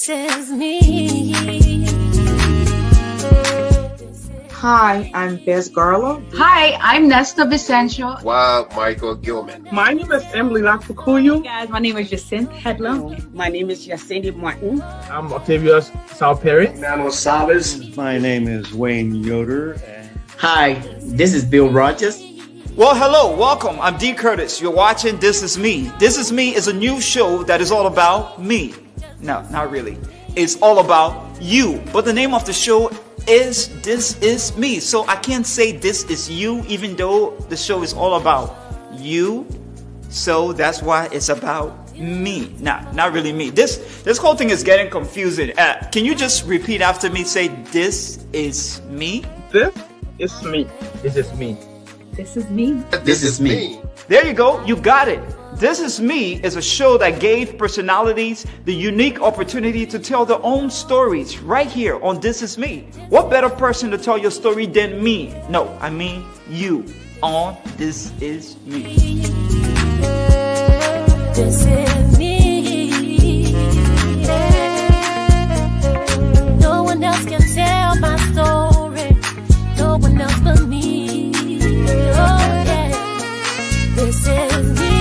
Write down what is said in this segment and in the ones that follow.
This is me. Hi, I'm Bess Garlow. Hi, I'm Nesta Vicencio. Wow, Michael Gilman. My name is Emily Lakukuyu. Guys, my name is Jacinth Hedlund. My name is Yacindy Martin. I'm Octavius Salperi. Manuel Salas. My name is Wayne Yoder. Hi, this is Bill Rogers. Well, hello, welcome. I'm D. Curtis. You're watching This Is Me. This Is Me is a new show that is all about me. No, not really. It's all about you. But the name of the show is This Is Me. So I can't say this is you, even though the show is all about you. So that's why it's about me. Nah, not really me. This whole thing is getting confusing. Can you just repeat after me? Say, this is me. This is me. This is me. This is me. This is me. There you go. You got it. This Is Me is a show that gave personalities the unique opportunity to tell their own stories right here on This Is Me. What better person to tell your story than me? No, I mean you on This Is Me. This is me. No one else can tell my story. No one else but me. Oh, yeah. This is me.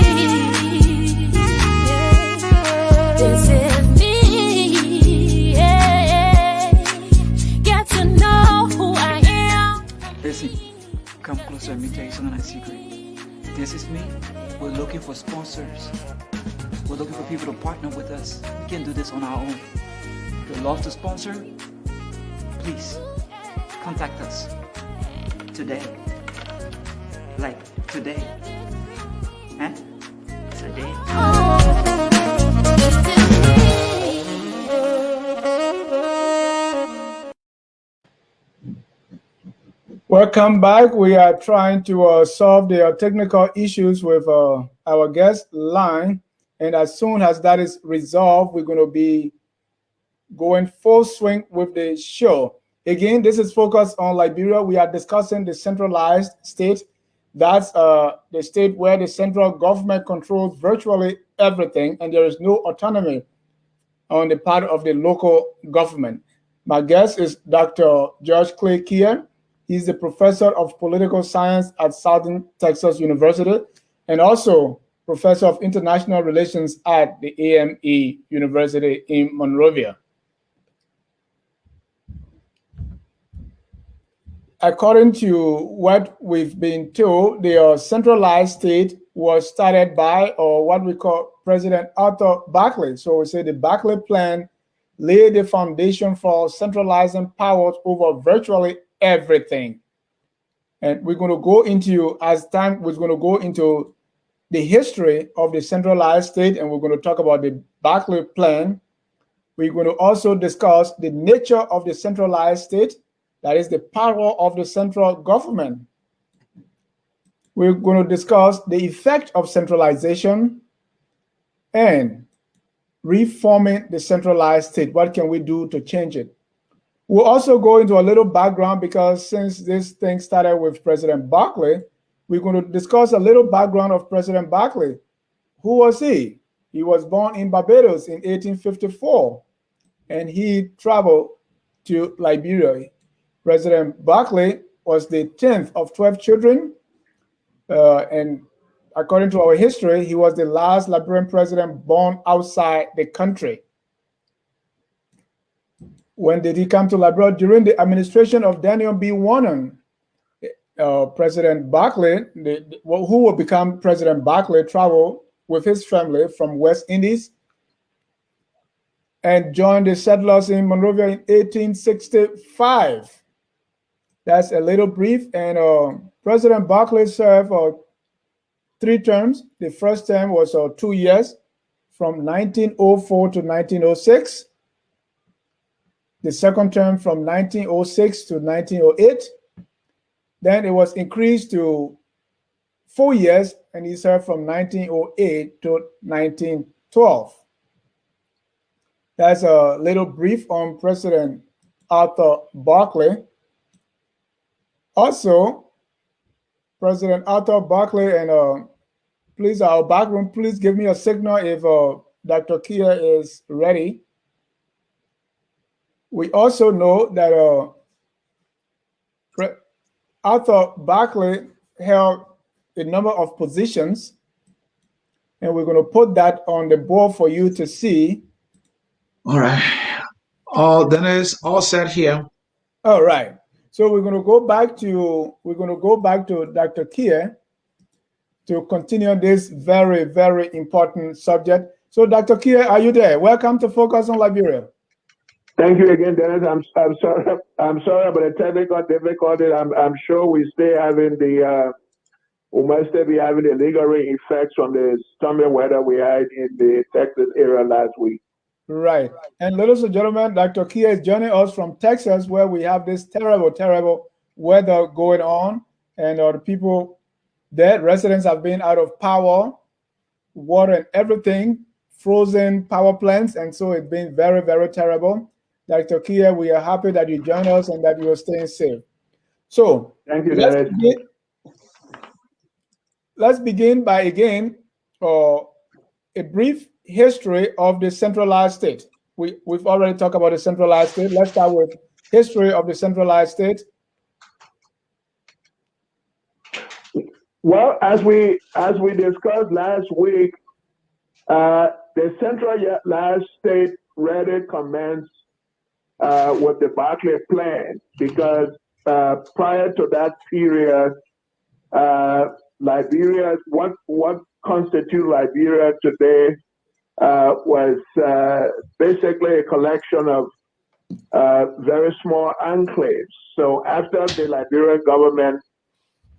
This is me. Yeah. Get to know who I am. Listen, come closer. Let me tell you something that's secret. This is me. We're looking for sponsors. We're looking for people to partner with us. We can't do this on our own. If you'd love to sponsor, please contact us today. Like today. Huh? Today. Welcome back. We are trying to solve the technical issues with our guest line. And as soon as that is resolved, we're going to be going full swing with the show. Again, this is focused on Liberia. We are discussing the centralized state. That's the state where the central government controls virtually everything, and there is no autonomy on the part of the local government. My guest is Dr. George Klay Kieh. He's the professor of political science at Southern Texas University and also professor of international relations at the AME University in Monrovia. According to what we've been told, the centralized state was started by, or what we call President Arthur Barkley. So we say the Barkley plan laid the foundation for centralizing powers over virtually everything. And we're going to go into, as time was going to go into the history of the centralized state, and we're going to talk about the Barkley plan. We're going to also discuss the nature of the centralized state, that is the power of the central government. We're going to discuss the effect of centralization and reforming the centralized state. What can we do to change it? We'll also go into a little background because since this thing started with President Barkley, we're going to discuss a little background of President Barkley. Who was he? He was born in Barbados in 1854, and he traveled to Liberia. President Barkley was the 10th of 12 children, and according to our history, he was the last Liberian president born outside the country. When did he come to Liberia? During the administration of Daniel B. Warren. President Barkley, who will become President Barkley, traveled with his family from West Indies and joined the settlers in Monrovia in 1865. That's a little brief. And President Barkley served 3 terms. The first term was 2 years, from 1904 to 1906. The second term from 1906 to 1908. Then it was increased to 4 years, and he served from 1908 to 1912. That's a little brief on President Arthur Barkley. Also, President Arthur Barkley, and please, our background, please give me a signal if Dr. Kieh is ready. We also know that Arthur Barkley held a number of positions, and we're going to put that on the board for you to see. All right. Dennis, all set here. All right. So we're going to go back to Dr. Kieh to continue this very, very important subject. So Dr. Kieh, are you there? Welcome to Focus on Liberia. Thank you again, Dennis. I'm sorry. I'm sorry about the technical difficulty. I'm sure we still having we must still be having the lingering effects from the stormy weather we had in the Texas area last week. Right. And ladies and gentlemen, Dr. Kieh is joining us from Texas, where we have this terrible, terrible weather going on, and the people there, residents have been out of power, water, and everything, frozen power plants, and so it's been very, very terrible. Dr. Kieh, we are happy that you joined us and that you are staying safe. So thank you. Let's begin by again a brief history of the centralized state. We've already talked about the centralized state. Let's start with history of the centralized state. Well, as we discussed last week, the centralized state really commenced with the Barkley plan, because prior to that period, Liberia, what constitutes Liberia today was basically a collection of very small enclaves. So after the Liberian government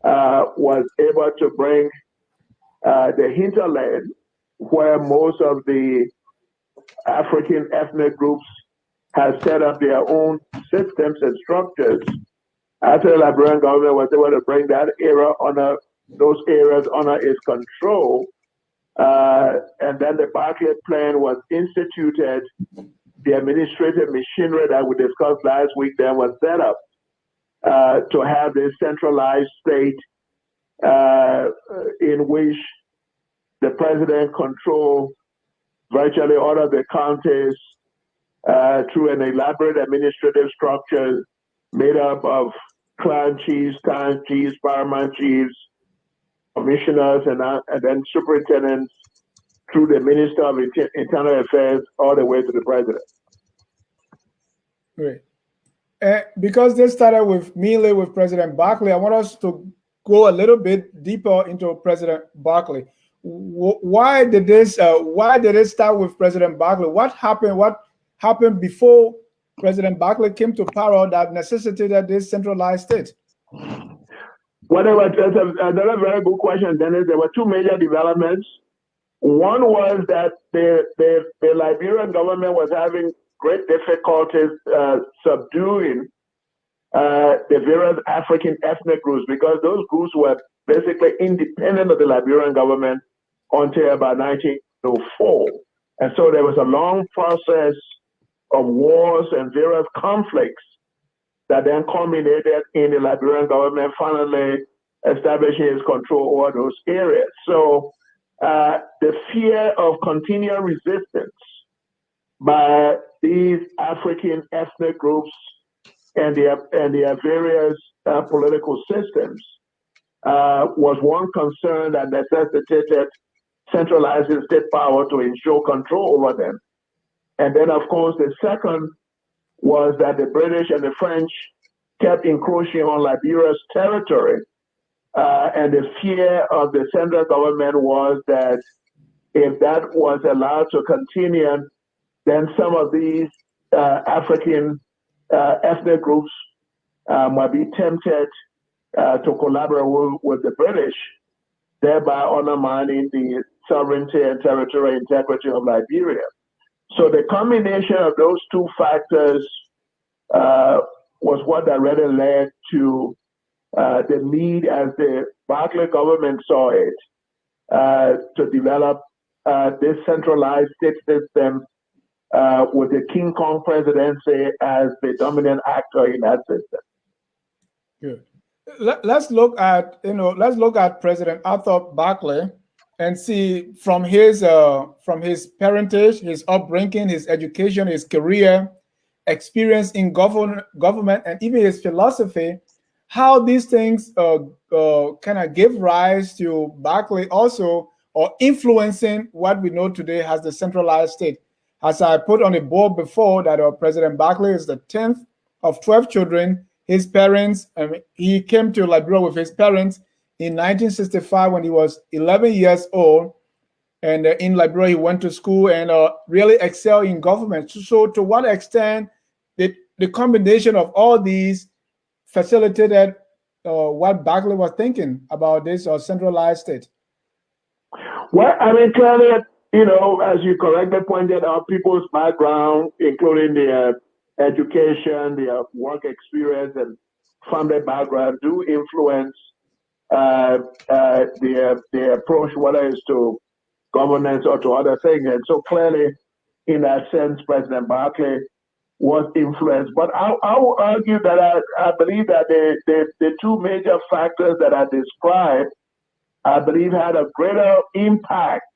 was able to bring the hinterland, where most of the African ethnic groups have set up their own systems and structures, after the Liberian government was able to bring that those areas under its control, and then the Barkley plan was instituted. The administrative machinery that we discussed last week then was set up to have this centralized state in which the president controlled virtually all of the counties through an elaborate administrative structure made up of clan chiefs, town chiefs, paramount chiefs, commissioners, and then superintendents through the Minister of Internal Affairs all the way to the president. Great. Because this started mainly with President Barkley, I want us to go a little bit deeper into President Barkley. Why did it start with President Barkley? What happened before President Barkley came to power that necessitated this centralized state? Well, that's another very good question, Dennis. There were two major developments. One was that the Liberian government was having great difficulties subduing the various African ethnic groups, because those groups were basically independent of the Liberian government until about 1904. And so there was a long process of wars and various conflicts that then culminated in the Liberian government finally establishing its control over those areas. So the fear of continual resistance by these African ethnic groups and their various political systems was one concern that necessitated centralizing state power to ensure control over them. And then, of course, the second was that the British and the French kept encroaching on Liberia's territory. And the fear of the central government was that if that was allowed to continue, then some of these African ethnic groups might be tempted to collaborate with the British, thereby undermining the sovereignty and territorial integrity of Liberia. So the combination of those two factors was what directly led to the need, as the Barkley government saw it, to develop this centralized state system with the King Kong presidency as the dominant actor in that system. Good. Let's look at President Arthur Barkley and see from his parentage, his upbringing, his education, his career, experience in government and even his philosophy, how these things kind of give rise to Barclay also, or influencing what we know today as the centralized state. As I put on the board before, that President Barclay is the 10th of 12 children. His parents, he came to Liberia with his parents in 1965 when he was 11 years old. And in Liberia, he went to school and really excelled in government. So to what extent did the combination of all these facilitated what Barclay was thinking about this centralized state? Well, I mean, clearly, as you correctly pointed out, people's background, including their education, their work experience, and family background, do influence their approach, whether it's to governance or to other things. And so clearly, in that sense, President Barclay was influenced. But I will argue that I believe that the two major factors that I described, I believe, had a greater impact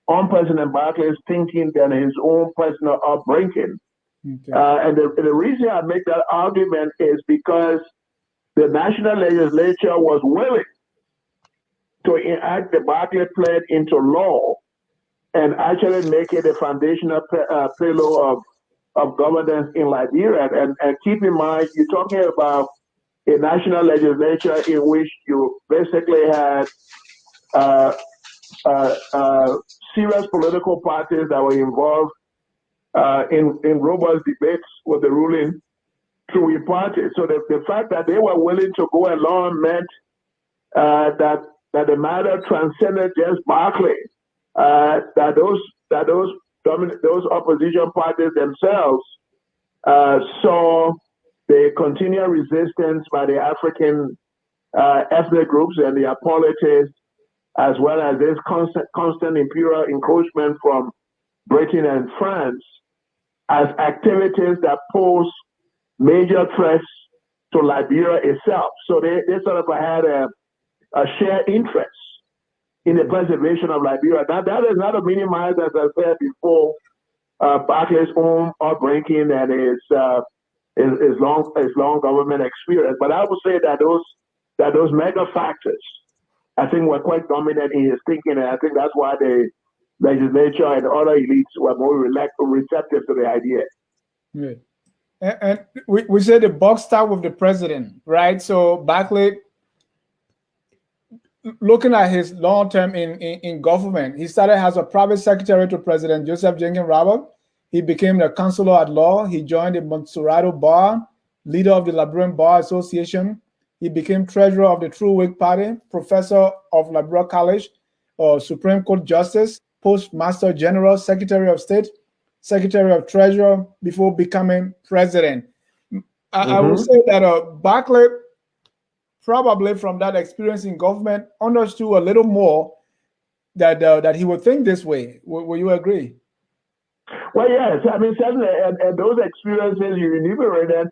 on President Barclay's thinking than his own personal upbringing. Okay. And the reason I make that argument is because the national legislature was willing to enact the Barclay Plan into law and actually make it a foundational pillar of governance in Liberia. And keep in mind, you're talking about a national legislature in which you basically had serious political parties that were involved in robust debates with the ruling True party. So the fact that they were willing to go along meant that the matter transcended just Barclay. That those opposition parties themselves saw the continued resistance by the African ethnic groups and their politics, as well as this constant imperial encroachment from Britain and France, as activities that pose major threats to Liberia itself. So they sort of had a shared interest in the preservation of Liberia. That is not to minimize, as I said before, Barclay's own upbringing and his long government experience. But I would say that those mega factors, I think, were quite dominant in his thinking, and I think that's why the legislature and other elites were more receptive to the idea. Yeah. And we say the buck stopped with the president, right? So Barclay, looking at his long term in government, he started as a private secretary to President Joseph Jenkins Robert. He became a counselor at law. He joined the Montserrat Bar, leader of the Liberian Bar Association. He became treasurer of the True Whig Party, professor of Liberia College, Supreme Court Justice, Postmaster General, Secretary of State, Secretary of Treasury, before becoming president. I would say that Barclay, probably from that experience in government, understood a little more that he would think this way. Will you agree? Well, yes. I mean, certainly, and those experiences you enumerated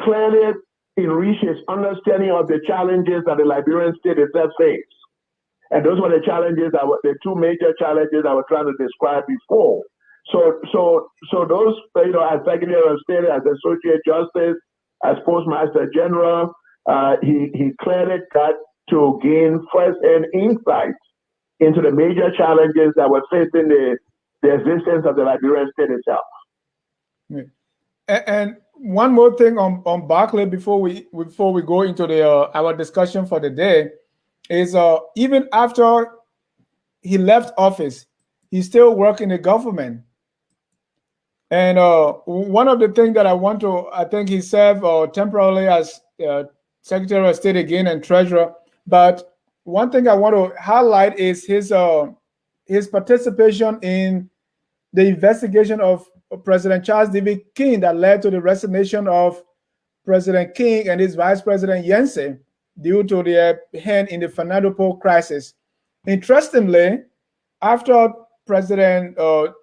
clearly enrich his understanding of the challenges that the Liberian state itself faced. And those were the challenges the two major challenges I was trying to describe before. So those, as Secretary of State, as Associate Justice, as Postmaster General, he clearly got to gain first-hand insights into the major challenges that were facing the existence of the Liberian state itself. Yeah. And one more thing on Barclay before we go into our discussion for the day is even after he left office, he still worked in the government. And one of the things that I think he served temporarily as Secretary of State again and Treasurer. But one thing I want to highlight is his participation in the investigation of President Charles David Kieh that led to the resignation of President Kieh and his Vice President Yancey due to their hand in the Fernando crisis. Interestingly, after President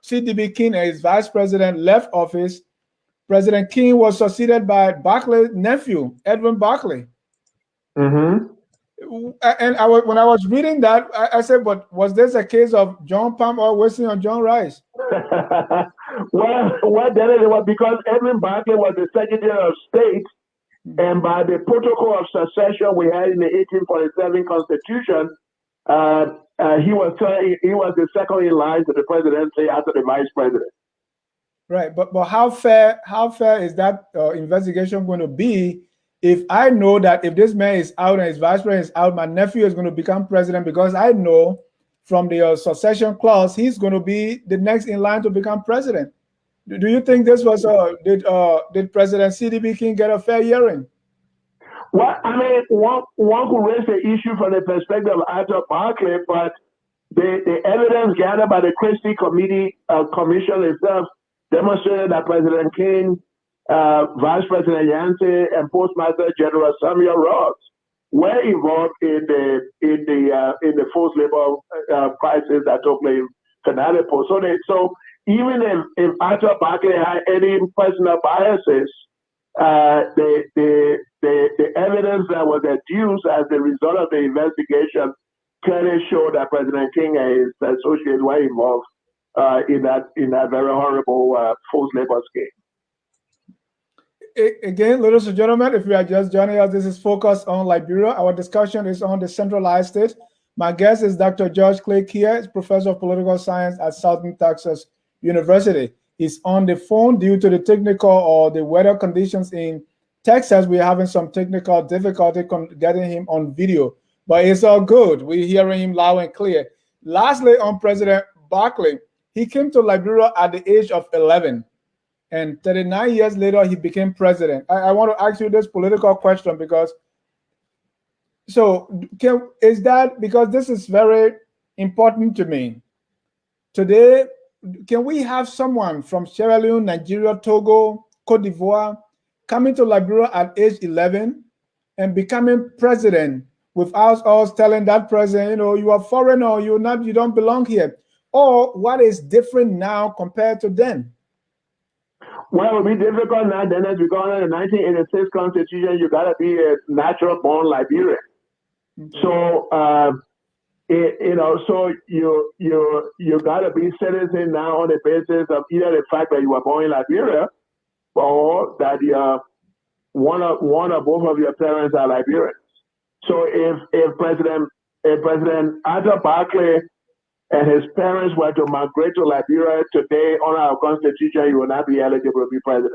C.D.B. Kieh and his Vice President left office, President Kieh was succeeded by Barclay's nephew, Edwin Barclay. And when I was reading that, I said, but was this a case of John Palm or wasting on John Rice? well, then it was because Edwin Barclay was the Secretary of State, and by the protocol of succession we had in the 1847 Constitution, he was the second in line to the presidency after the vice president. Right, but how fair is that investigation going to be if I know that if this man is out and his vice president is out, my nephew is going to become president because I know from the succession clause he's going to be the next in line to become president? Do you think this was did President C.D.B. King get a fair hearing? Well, I mean, one could raise the issue from the perspective of Arthur Barclay, but the evidence gathered by the Christie Commission itself demonstrated that President King, Vice President Yancey, and Postmaster General Samuel Ross were involved in the forced labor crisis that took place in Connecticut. So even if Arthur Barclay had any personal biases, the evidence that was adduced as the result of the investigation clearly showed that President King and his associates were involved in that very horrible forced labor scheme. Again, ladies and gentlemen, if you are just joining us, this is Focus on Liberia. Our discussion is on the Centralized State. My guest is Dr. George Klay Kieh, professor of political science at Southern Texas University. He's on the phone due to the technical or the weather conditions in Texas. We're having some technical difficulty getting him on video, but it's all good. We're hearing him loud and clear. Lastly, on President Barclay, he came to Liberia at the age of 11, and 39 years later, he became president. I want to ask you this political question because this is very important to me. Today, can we have someone from Sierra Leone, Nigeria, Togo, Cote d'Ivoire coming to Liberia at age 11 and becoming president without us telling that president, you are foreign or you don't belong here? Or what is different now compared to then? Well, it will be difficult now, Dennis, because in the 1986 Constitution, you got to be a natural born Liberian. Mm-hmm. So, so you got to be citizen now on the basis of either the fact that you were born in Liberia or that one or both of your parents are Liberians. So if President Arthur Barclay and his parents were to migrate to Liberia today on our Constitution, he will not be eligible to be president.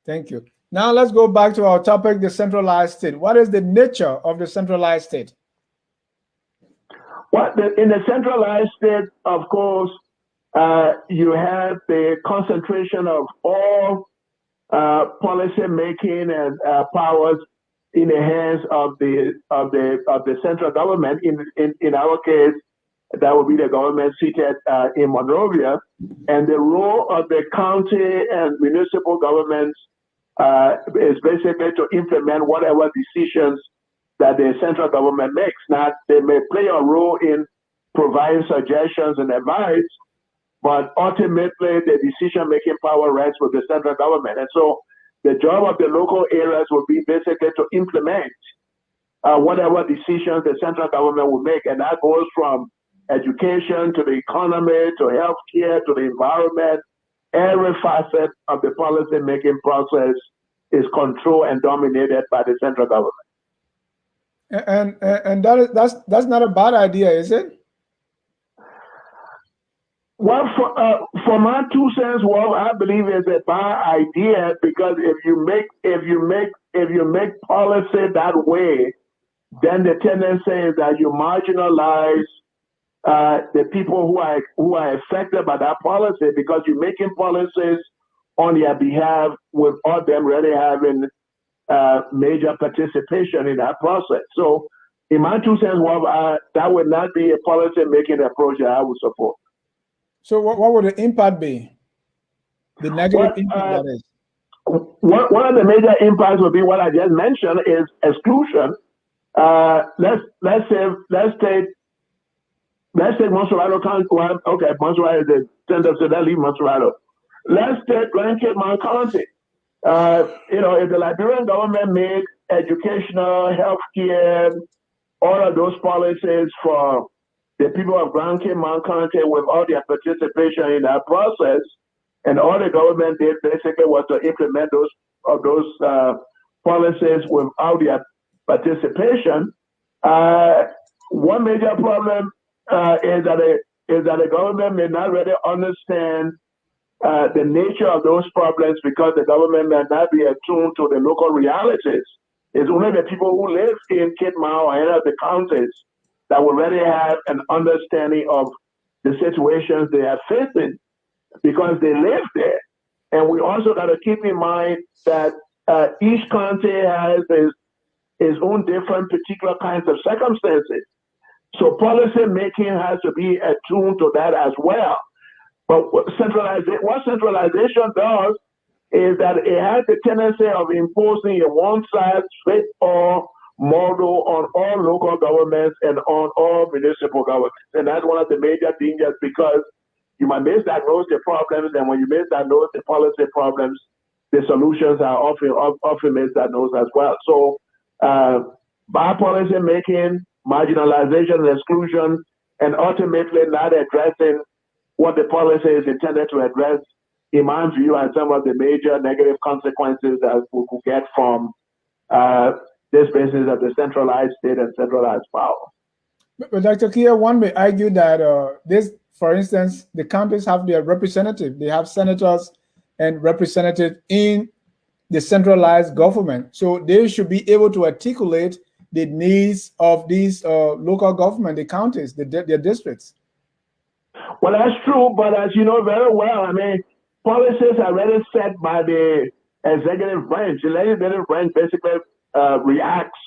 Thank you. Now let's go back to our topic, the centralized state. What is the nature of the centralized state? Well, in the centralized state, of course, you have the concentration of all policy making and powers in the hands of the central government. In our case, that would be the government seated in Monrovia, and the role of the county and municipal governments is basically to implement whatever decisions that the central government makes. Now, they may play a role in providing suggestions and advice, but ultimately the decision-making power rests with the central government. And so the job of the local areas will be basically to implement whatever decisions the central government will make. And that goes from education to the economy, to healthcare, to the environment. Every facet of the policy-making process is controlled and dominated by the central government. And that's not a bad idea, is it? Well, for my 2 cents, I believe it's a bad idea, because if you make policy that way, then the tendency is that you marginalize the people who are affected by that policy, because you're making policies on their behalf without them really having major participation in that process. So, in my 2 cents, that would not be a policy-making approach that I would support. So, what would the impact be? The negative impact, that is. One of the major impacts would be what I just mentioned, is exclusion. Let's take Monserrato County. Well, okay, Monserrato is the center, so that leaves Monserrato. Let's take Grand Cape Mount County. If the Liberian government made educational, healthcare, all of those policies for the people of Grand Cayman County without their participation in that process. And all the government did basically was to implement those policies without their participation. One major problem is that the government may not really understand the nature of those problems because the government may not be attuned to the local realities. It's only the people who live in Kitmau or any of the counties that will really have an understanding of the situations they are facing because they live there. And we also got to keep in mind that each county has its own different particular kinds of circumstances. So policy making has to be attuned to that as well. But what centralization does is that it has the tendency of imposing a one-size-fits-all model on all local governments and on all municipal governments. And that's one of the major dangers because you might misdiagnose the problems, and when you misdiagnose the policy problems, the solutions are often misdiagnosed as well. So by policy making, marginalization and exclusion, and ultimately not addressing what the policy is intended to address, in my view, are some of the major negative consequences that we could get from this business of the centralized state and centralized power. But Dr. Kieh, one may argue that this, for instance, the counties have their representative. They have senators and representatives in the centralized government. So they should be able to articulate the needs of these local government, the counties, their districts. Well, that's true, but as you know very well, I mean, policies are already set by the executive branch. The legislative branch basically reacts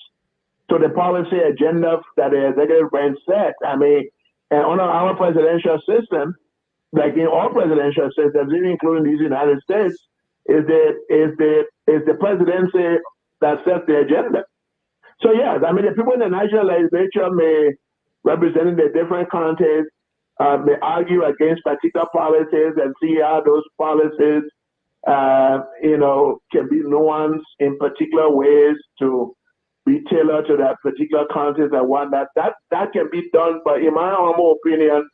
to the policy agenda that the executive branch set. I mean, and under our presidential system, like in all presidential systems, even including these United States, is the presidency that sets the agenda. So yes, I mean, the people in the national legislature may represent the different counties, may argue against particular policies and see how those policies, can be nuanced in particular ways to be tailored to that particular counties and whatnot. That can be done, but in my humble opinion,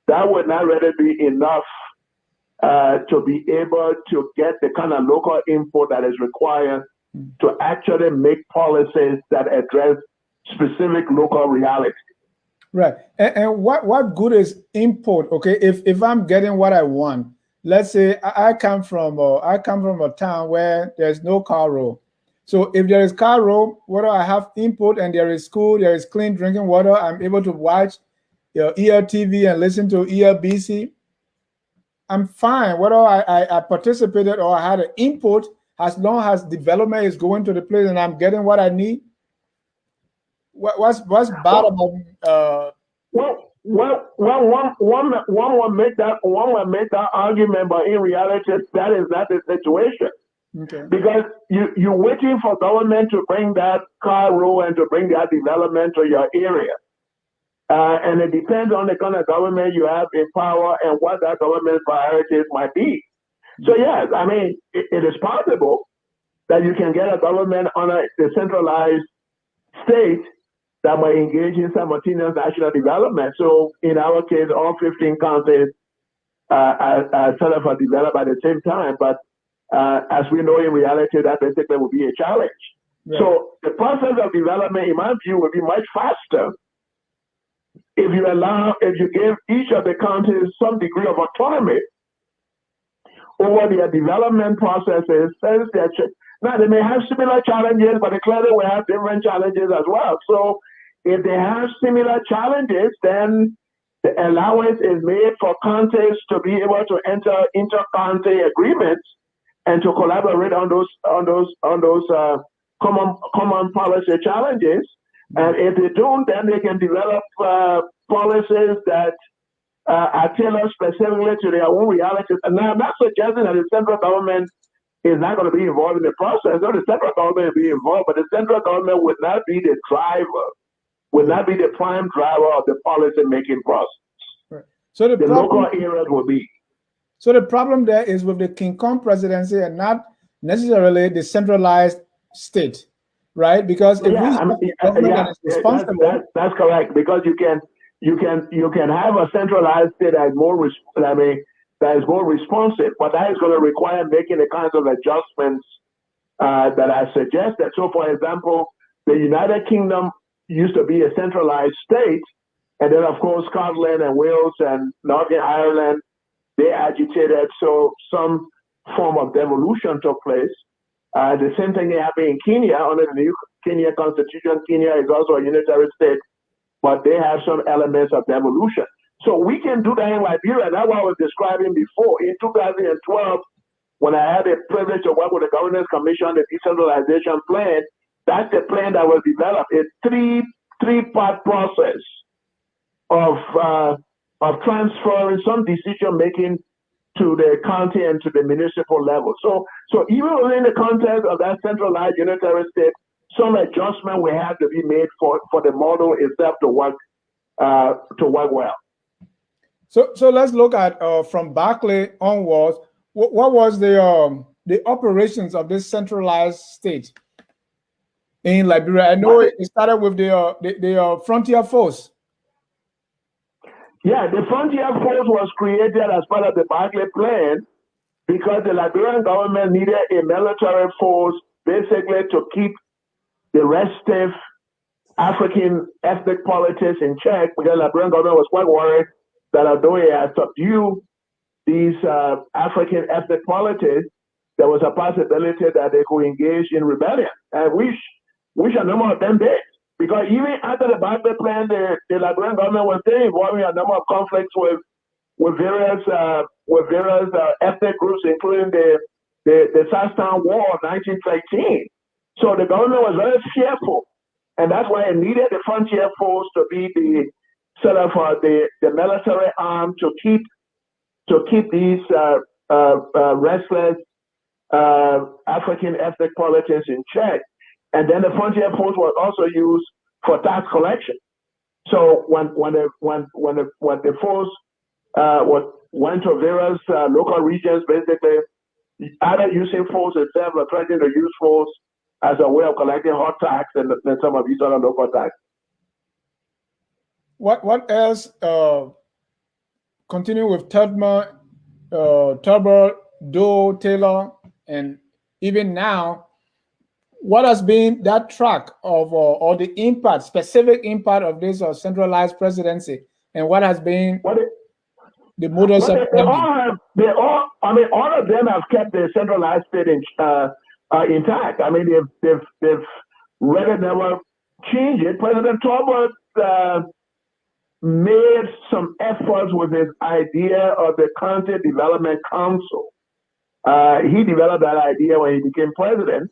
that would not really be enough to be able to get the kind of local input that is required to actually make policies that address specific local realities. Right. And what good is input? Okay, if I'm getting what I want, let's say I come from a town where there's no car road. So if there is car road, whether I have input and there is school, there is clean drinking water, I'm able to watch ERTV and listen to ERBC, I'm fine. Whether I participated or I had an input, as long as development is going to the place and I'm getting what I need. What's bad about? One will make that argument, but in reality, that is not the situation. Okay. Because you're waiting for government to bring that car road and to bring that development to your area. And it depends on the kind of government you have in power and what that government's priorities might be. So yes, I mean, it is possible that you can get a government on a decentralized state that might engage in simultaneous national development. So in our case, all 15 counties are sort of developed at the same time. But as we know, in reality, that basically will be a challenge. Right. So the process of development, in my view, will be much faster if you give each of the counties some degree of autonomy over their development processes. Now, they may have similar challenges, but they clearly will have different challenges as well. So if they have similar challenges, then the allowance is made for counties to be able to enter inter-county agreements and to collaborate on those common policy challenges. And if they don't, then they can develop policies that are tailored specifically to their own realities. And now I'm not suggesting that the central government is not going to be involved in the process. No, the central government will be involved, but the central government would not be the driver, would not be the prime driver of the policy-making process. Right. So the local areas will be. So the problem there is with the King Kong presidency and not necessarily the centralized state. right? Because if Yeah, government that is responsible, that's correct. Because you can have a centralized state that is more that is more responsive, but that is going to require making the kinds of adjustments that I suggested. So, for example, the United Kingdom used to be a centralized state, and then of course Scotland and Wales and Northern Ireland, they agitated, so some form of devolution took place. The same thing happened in Kenya under the new Kenya constitution. Kenya is also a unitary state, but they have some elements of devolution. So we can do that in Liberia. That's what I was describing before. In 2012, when I had the privilege to work with the Governance Commission, the decentralization plan, that's the plan that was developed. A three-part process of transferring some decision making to the county and to the municipal level. So even within the context of that centralized unitary state, some adjustment will have to be made for the model itself to work well. So let's look at from Barclay onwards. What was the operations of this centralized state in Liberia? I know it started with the frontier force. Yeah, the frontier force was created as part of the Barclay plan because the Liberian government needed a military force basically to keep the restive African ethnic politics in check, because the Liberian government was quite worried that although it had subdued these African ethnic politics, there was a possibility that they could engage in rebellion, and which a number of them did. Because even after the Barclay plan, the Liberian government was still involving a number of conflicts with various ethnic groups, including the Southtown War of 1913. So the government was very fearful, and that's why it needed the frontier force to be the sort of the military arm to keep these restless African ethnic politics in check. And then the frontier force was also used for tax collection. So when the force went to various local regions, basically either using force itself or trying to use force as a way of collecting hot tax and some of these other local tax. What else? Continue with Tubman, Turber, Doe, Taylor, and even now. What has been that track of or the impact, specific impact of this centralized presidency, and what has been the modus operandi? All of them have kept the centralized state intact. I mean, they've really never changed it. President Talbot made some efforts with his idea of the County Development Council. He developed that idea when he became president.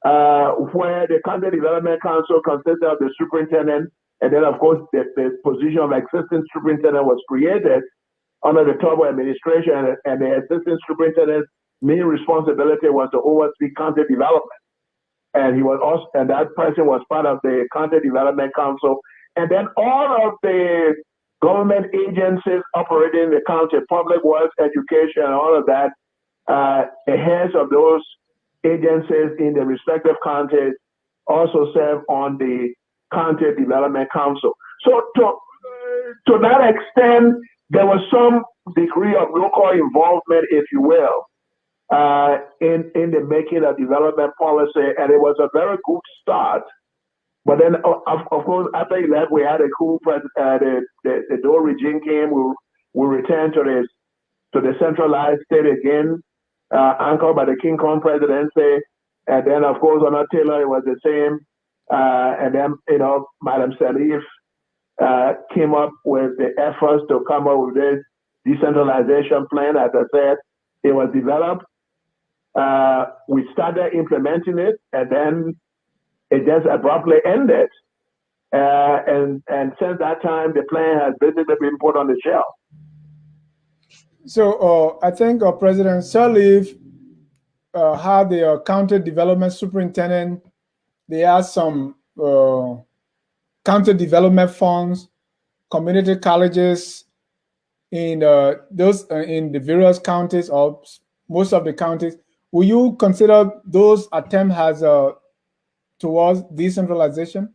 Where the County Development Council consisted of the superintendent, and then, of course, the position of assistant superintendent was created under the Talbot administration, and the assistant superintendent's main responsibility was to oversee county development. And he was also, and that person was part of the County Development Council. And then all of the government agencies operating in the county, public works, education, and all of that, the heads of those agencies in the respective counties also serve on the County Development Council. So to that extent, there was some degree of local involvement, if you will, in the making of development policy, and it was a very good start. But then, of course, after he left, we had a coup. The Doe regime came. We returned to the centralized state again. Anchored by the King Kong presidency, and then of course under Taylor it was the same, and then Madam Salif came up with the efforts to come up with this decentralization plan. As I said, it was developed. We started implementing it, and then it just abruptly ended. And since that time, the plan has basically been put on the shelf. So I think President Sirleaf had the county development superintendent. They had some county development funds, community colleges in in the various counties or most of the counties. Will you consider those attempts as towards decentralization?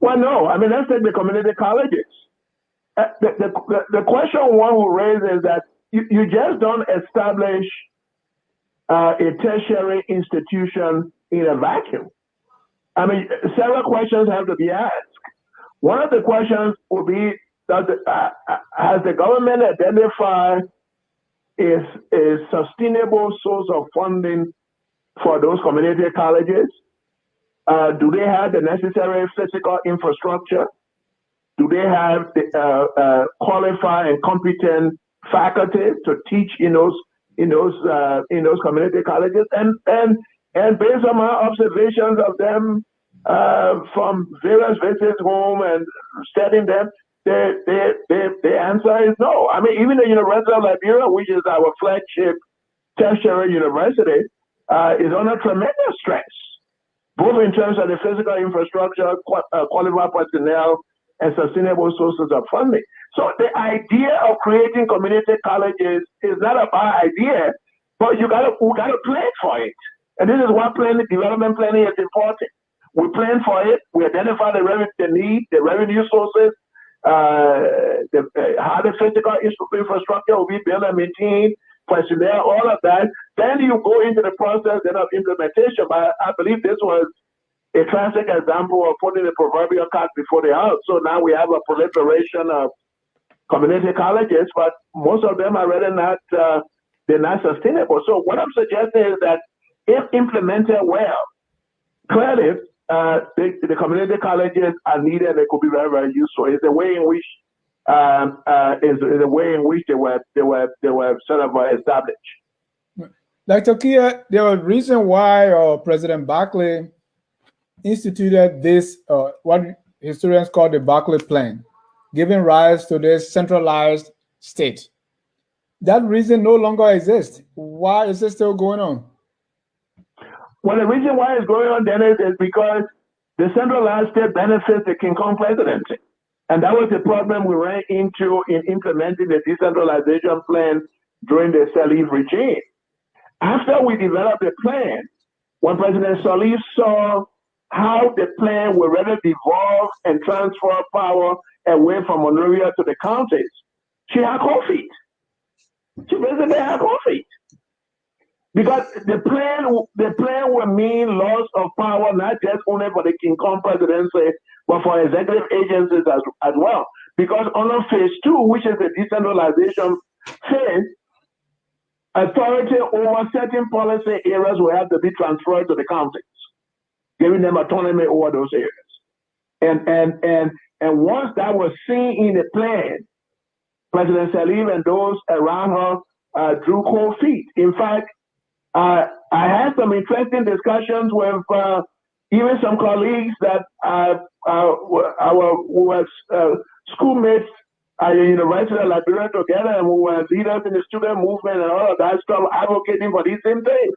Well, no. I mean, let's take the community colleges. The question one will raise is that you just don't establish a tertiary institution in a vacuum. I mean, several questions have to be asked. One of the questions will be, has the government identified a sustainable source of funding for those community colleges? Do they have the necessary physical infrastructure? Do they have the qualified and competent faculty to teach in those community colleges? And based on my observations of them from various visits home and studying them, the answer is no. I mean, even the University of Liberia, which is our flagship tertiary university, is under tremendous stress, both in terms of the physical infrastructure, qualified personnel, and sustainable sources of funding. So the idea of creating community colleges is not a bad idea, but we gotta plan for it. And this is why development planning is important. We plan for it, we identify the need, the revenue sources, how the physical infrastructure will be built and maintained, personnel, all of that. Then you go into the process of implementation. But I believe this was a classic example of putting the proverbial cart before the house. So now we have a proliferation of community colleges, but most of them are really not, they're not sustainable. So what I'm suggesting is that if implemented well, clearly the community colleges are needed. They could be very, very useful. It's the way in which they were sort of established. Dr. Kieh, there was a reason why President Barkley instituted this, what historians call the Barkley Plan, giving rise to this centralized state. That reason no longer exists. Why is it still going on? Well, the reason why it's going on, Dennis, is because the centralized state benefits the King Kong presidency. And that was the problem we ran into in implementing the decentralization plan during the Salif regime. After we developed the plan, when President Salif saw how the plan would rather devolve and transfer power away from Monrovia to the counties, she had cold feet. She basically had cold feet. Because the plan will mean loss of power, not just only for the King Kong presidency, but for executive agencies as well. Because under phase 2, which is the decentralization phase, authority over certain policy areas will have to be transferred to the counties, giving them autonomy over those areas. And once that was seen in the plan, President Salif and those around her drew cold feet. In fact, I had some interesting discussions with even some colleagues that were schoolmates at the University of Liberia together, and we were leaders in the student movement and all of that stuff, advocating for these same things.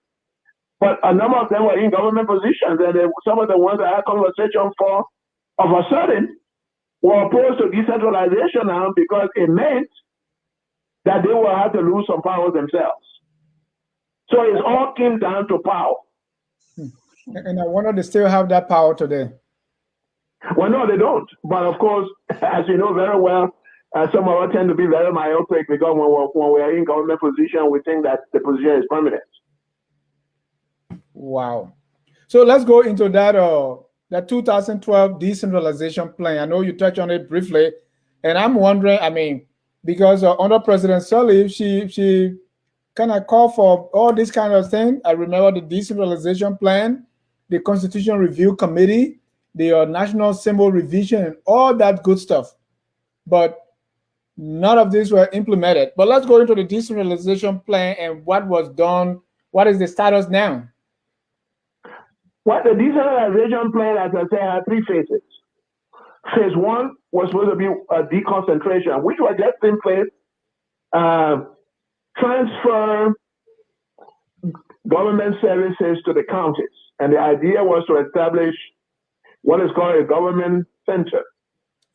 But a number of them were in government positions, and some of the ones I had conversation for, of a sudden, were opposed to decentralization now because it meant that they will have to lose some power themselves. So it all came down to power. And I wonder they still have that power today. Well, no, they don't. But of course, as you know very well, some of us tend to be very myopic because when we are in government position, we think that the position is permanent. Wow. So let's go into that 2012 decentralization plan. I know you touched on it briefly, and I'm wondering, I mean, because under President Salif, she kind of called for all this kind of thing. I remember the decentralization plan, the Constitution Review Committee, the National Symbol Revision, and all that good stuff. But none of these were implemented. But let's go into the decentralization plan and what was done. What is the status now? Well, the decentralization plan, as I said, had 3 phases. Phase 1 was supposed to be a deconcentration, which was just simply transfer government services to the counties. And the idea was to establish what is called a government center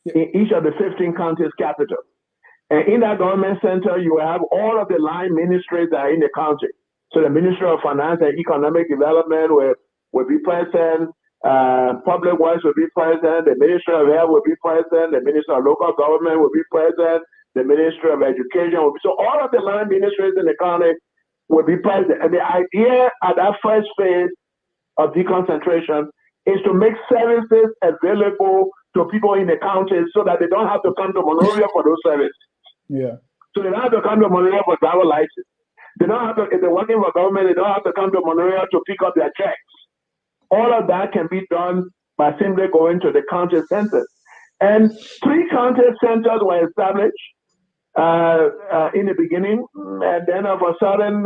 in each of the 15 counties' capitals. And in that government center, you have all of the line ministries that are in the county. So the Ministry of Finance and Economic Development with will be present. Public Works will be present. The Ministry of Health will be present. The Ministry of Local Government will be present. The Ministry of Education will be. So all of the land ministries in the county will be present. And the idea at that first phase of deconcentration is to make services available to people in the counties so that they don't have to come to Monrovia for those services. Yeah. So they don't have to come to Monrovia for driver license. They don't have to, if they're working for government, they don't have to come to Monrovia to pick up their checks. All of that can be done by simply going to the county centers. And 3 county centers were established in the beginning, and then all of a sudden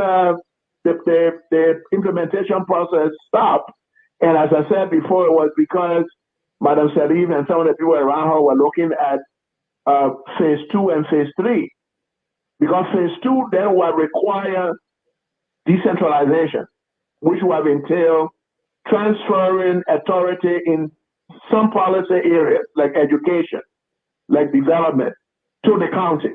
the implementation process stopped. And as I said before, it was because Madam Salif and some of the people around her were looking at phase 2 and phase 3. Because phase 2 then will require decentralization, which will entail transferring authority in some policy areas like education, like development, to the counties.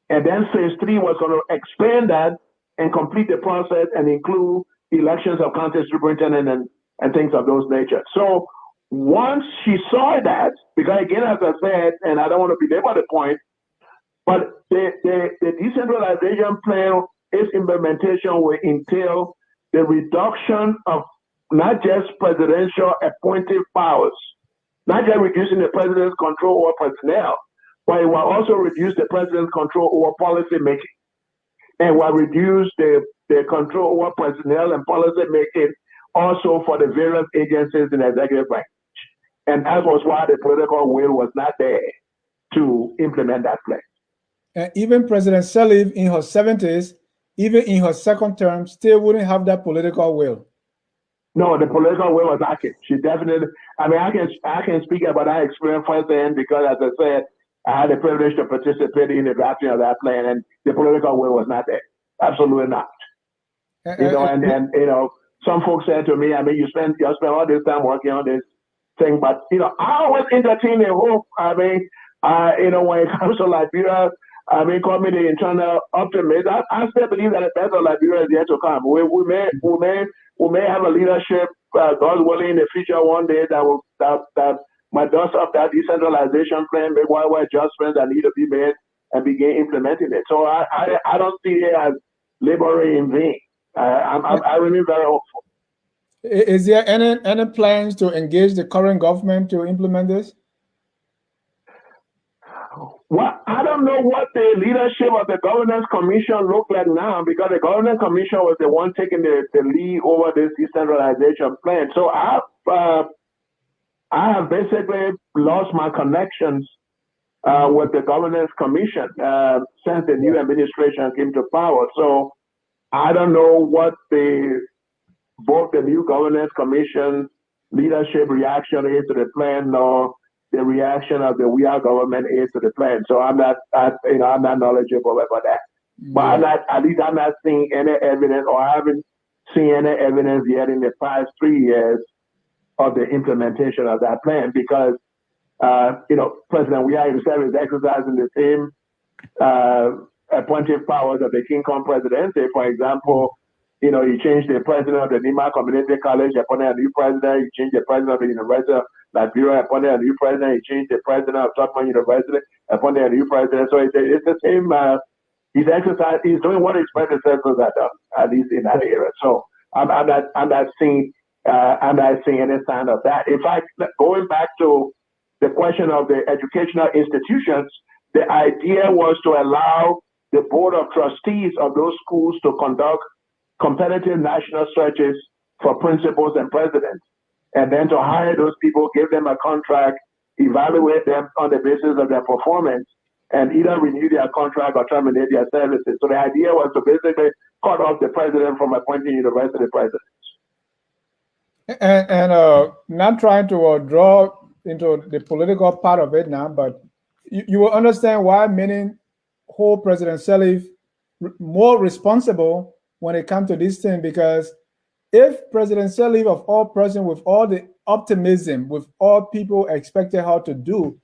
And then phase 3 was going to expand that and complete the process and include elections of county superintendent and things of those nature. So once she saw that, because again, as I said, and I don't want to belabor the point, but the decentralization plan, its implementation will entail the reduction of not just presidential appointive powers, not just reducing the president's control over personnel, but it will also reduce the president's control over policy making, and will reduce the control over personnel and policy making also for the various agencies in the executive branch. And that was why the political will was not there to implement that plan. And even President Salif in her 70s, even in her second term, still wouldn't have that political will. No, the political will was lacking. She definitely, I mean, I can speak about that experience firsthand because, as I said, I had the privilege to participate in the drafting of that plan, and the political will was not there. Absolutely not. And some folks said to me, I mean, you spend all this time working on this thing, but I always entertain a hope. I mean, when it comes to Liberia, I mean, call me the internal optimist. I still believe that the best of Liberia is yet to come. We may have a leadership, God willing, in the future one day that might dust up that decentralization plan, make whatever adjustments that need to be made, and begin implementing it. So I don't see it as laboring in vain. I remain very hopeful. Is there any plans to engage the current government to implement this? Well, I don't know what the leadership of the Governance Commission look like now, because the Governance Commission was the one taking the lead over this decentralization plan. So I have basically lost my connections with the Governance Commission since the new administration came to power. So I don't know what both the new Governance Commission leadership reaction is to the plan, nor the reaction of the We Are government is to the plan. So I'm not knowledgeable about that. But I'm not seeing any evidence, or I haven't seen any evidence yet in the past 3 years of the implementation of that plan, because President We Are himself is exercising the same appointive powers of the King Kong presidency. For example, he changed the president of the Nima Community College, appointed a new president. He changed the president of the University of Liberia, appointed a new president. He changed the president of Tubman University, appointed a new president. So it's the same. He's doing what his predecessors had done, at least in that era. So I'm not seeing any sign of that. In fact, going back to the question of the educational institutions, the idea was to allow the board of trustees of those schools to conduct competitive national searches for principals and presidents, and then to hire those people, give them a contract, evaluate them on the basis of their performance, and either renew their contract or terminate their services. So the idea was to basically cut off the president from appointing university presidents. And not trying to draw into the political part of it now, but you will understand why many hold President Salif more responsible when it comes to this thing, because if President Salif, of all presidents, with all the optimism, with all people expected her to do,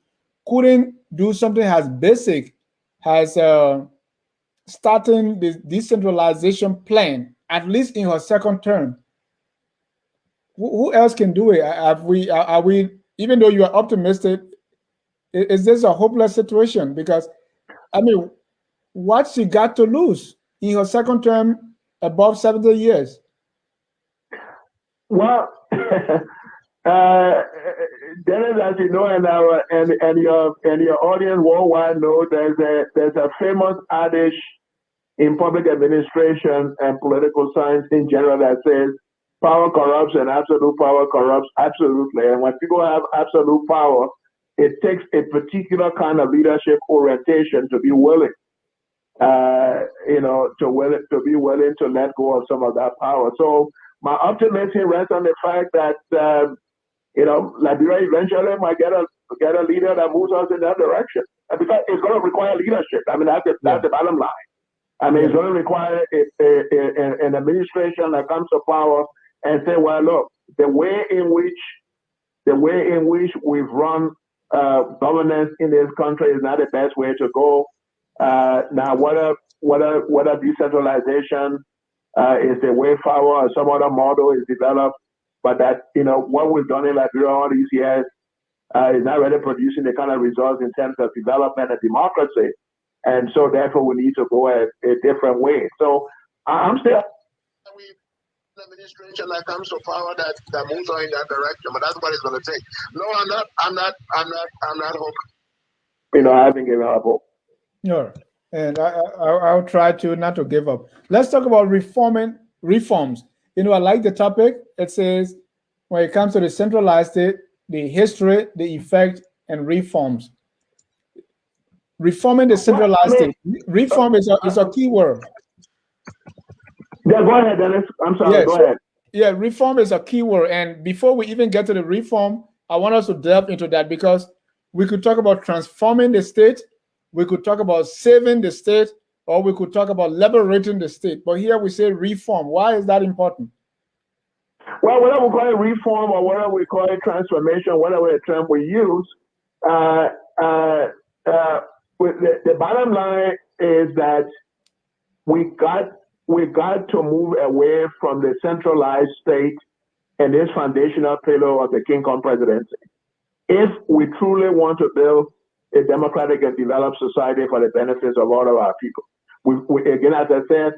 couldn't do something as basic as starting the decentralization plan, at least in her second term, Who else can do it? Have we? Are we? Even though you are optimistic, is this a hopeless situation? Because, I mean, what she got to lose in her second term above 70 years? Well, Dennis, as you know, and your audience worldwide know, there's a famous adage in public administration and political science in general that says power corrupts and absolute power corrupts absolutely. And when people have absolute power, it takes a particular kind of leadership orientation to be willing, to be willing to let go of some of that power. So my optimism rests on the fact that Liberia eventually might get a leader that moves us in that direction. Because it's going to require leadership. I mean, that's the bottom line. I mean, it's going to require an administration that comes to power and say, well, look, the way in which we've run governance in this country is not the best way to go. Now, whether decentralization is the way forward or some other model is developed, but that, what we've done in Liberia all these years is not really producing the kind of results in terms of development and democracy. And so therefore we need to go a different way. So I'm still an administration that comes to power that moves on in that direction, but that's what it's going to take. No, I'm not hoping. I haven't given up hope. No, and I'll try to not to give up. Let's talk about reforms. I like the topic. It says when it comes to the centralized state, the history, the effect, and reforms. Reforming the centralized state. Reform is a key word. Yeah, go ahead, Dennis. I'm sorry. Go ahead. Yeah, reform is a key word. And before we even get to the reform, I want us to delve into that because we could talk about transforming the state, we could talk about saving the state, or we could talk about liberating the state. But here we say reform. Why is that important? Well, whether we call it reform or whether we call it transformation, whatever term we use, the bottom line is that we got to move away from the centralized state and this foundational pillar of the King Kong presidency. If we truly want to build a democratic and developed society for the benefits of all of our people. Again, as I said,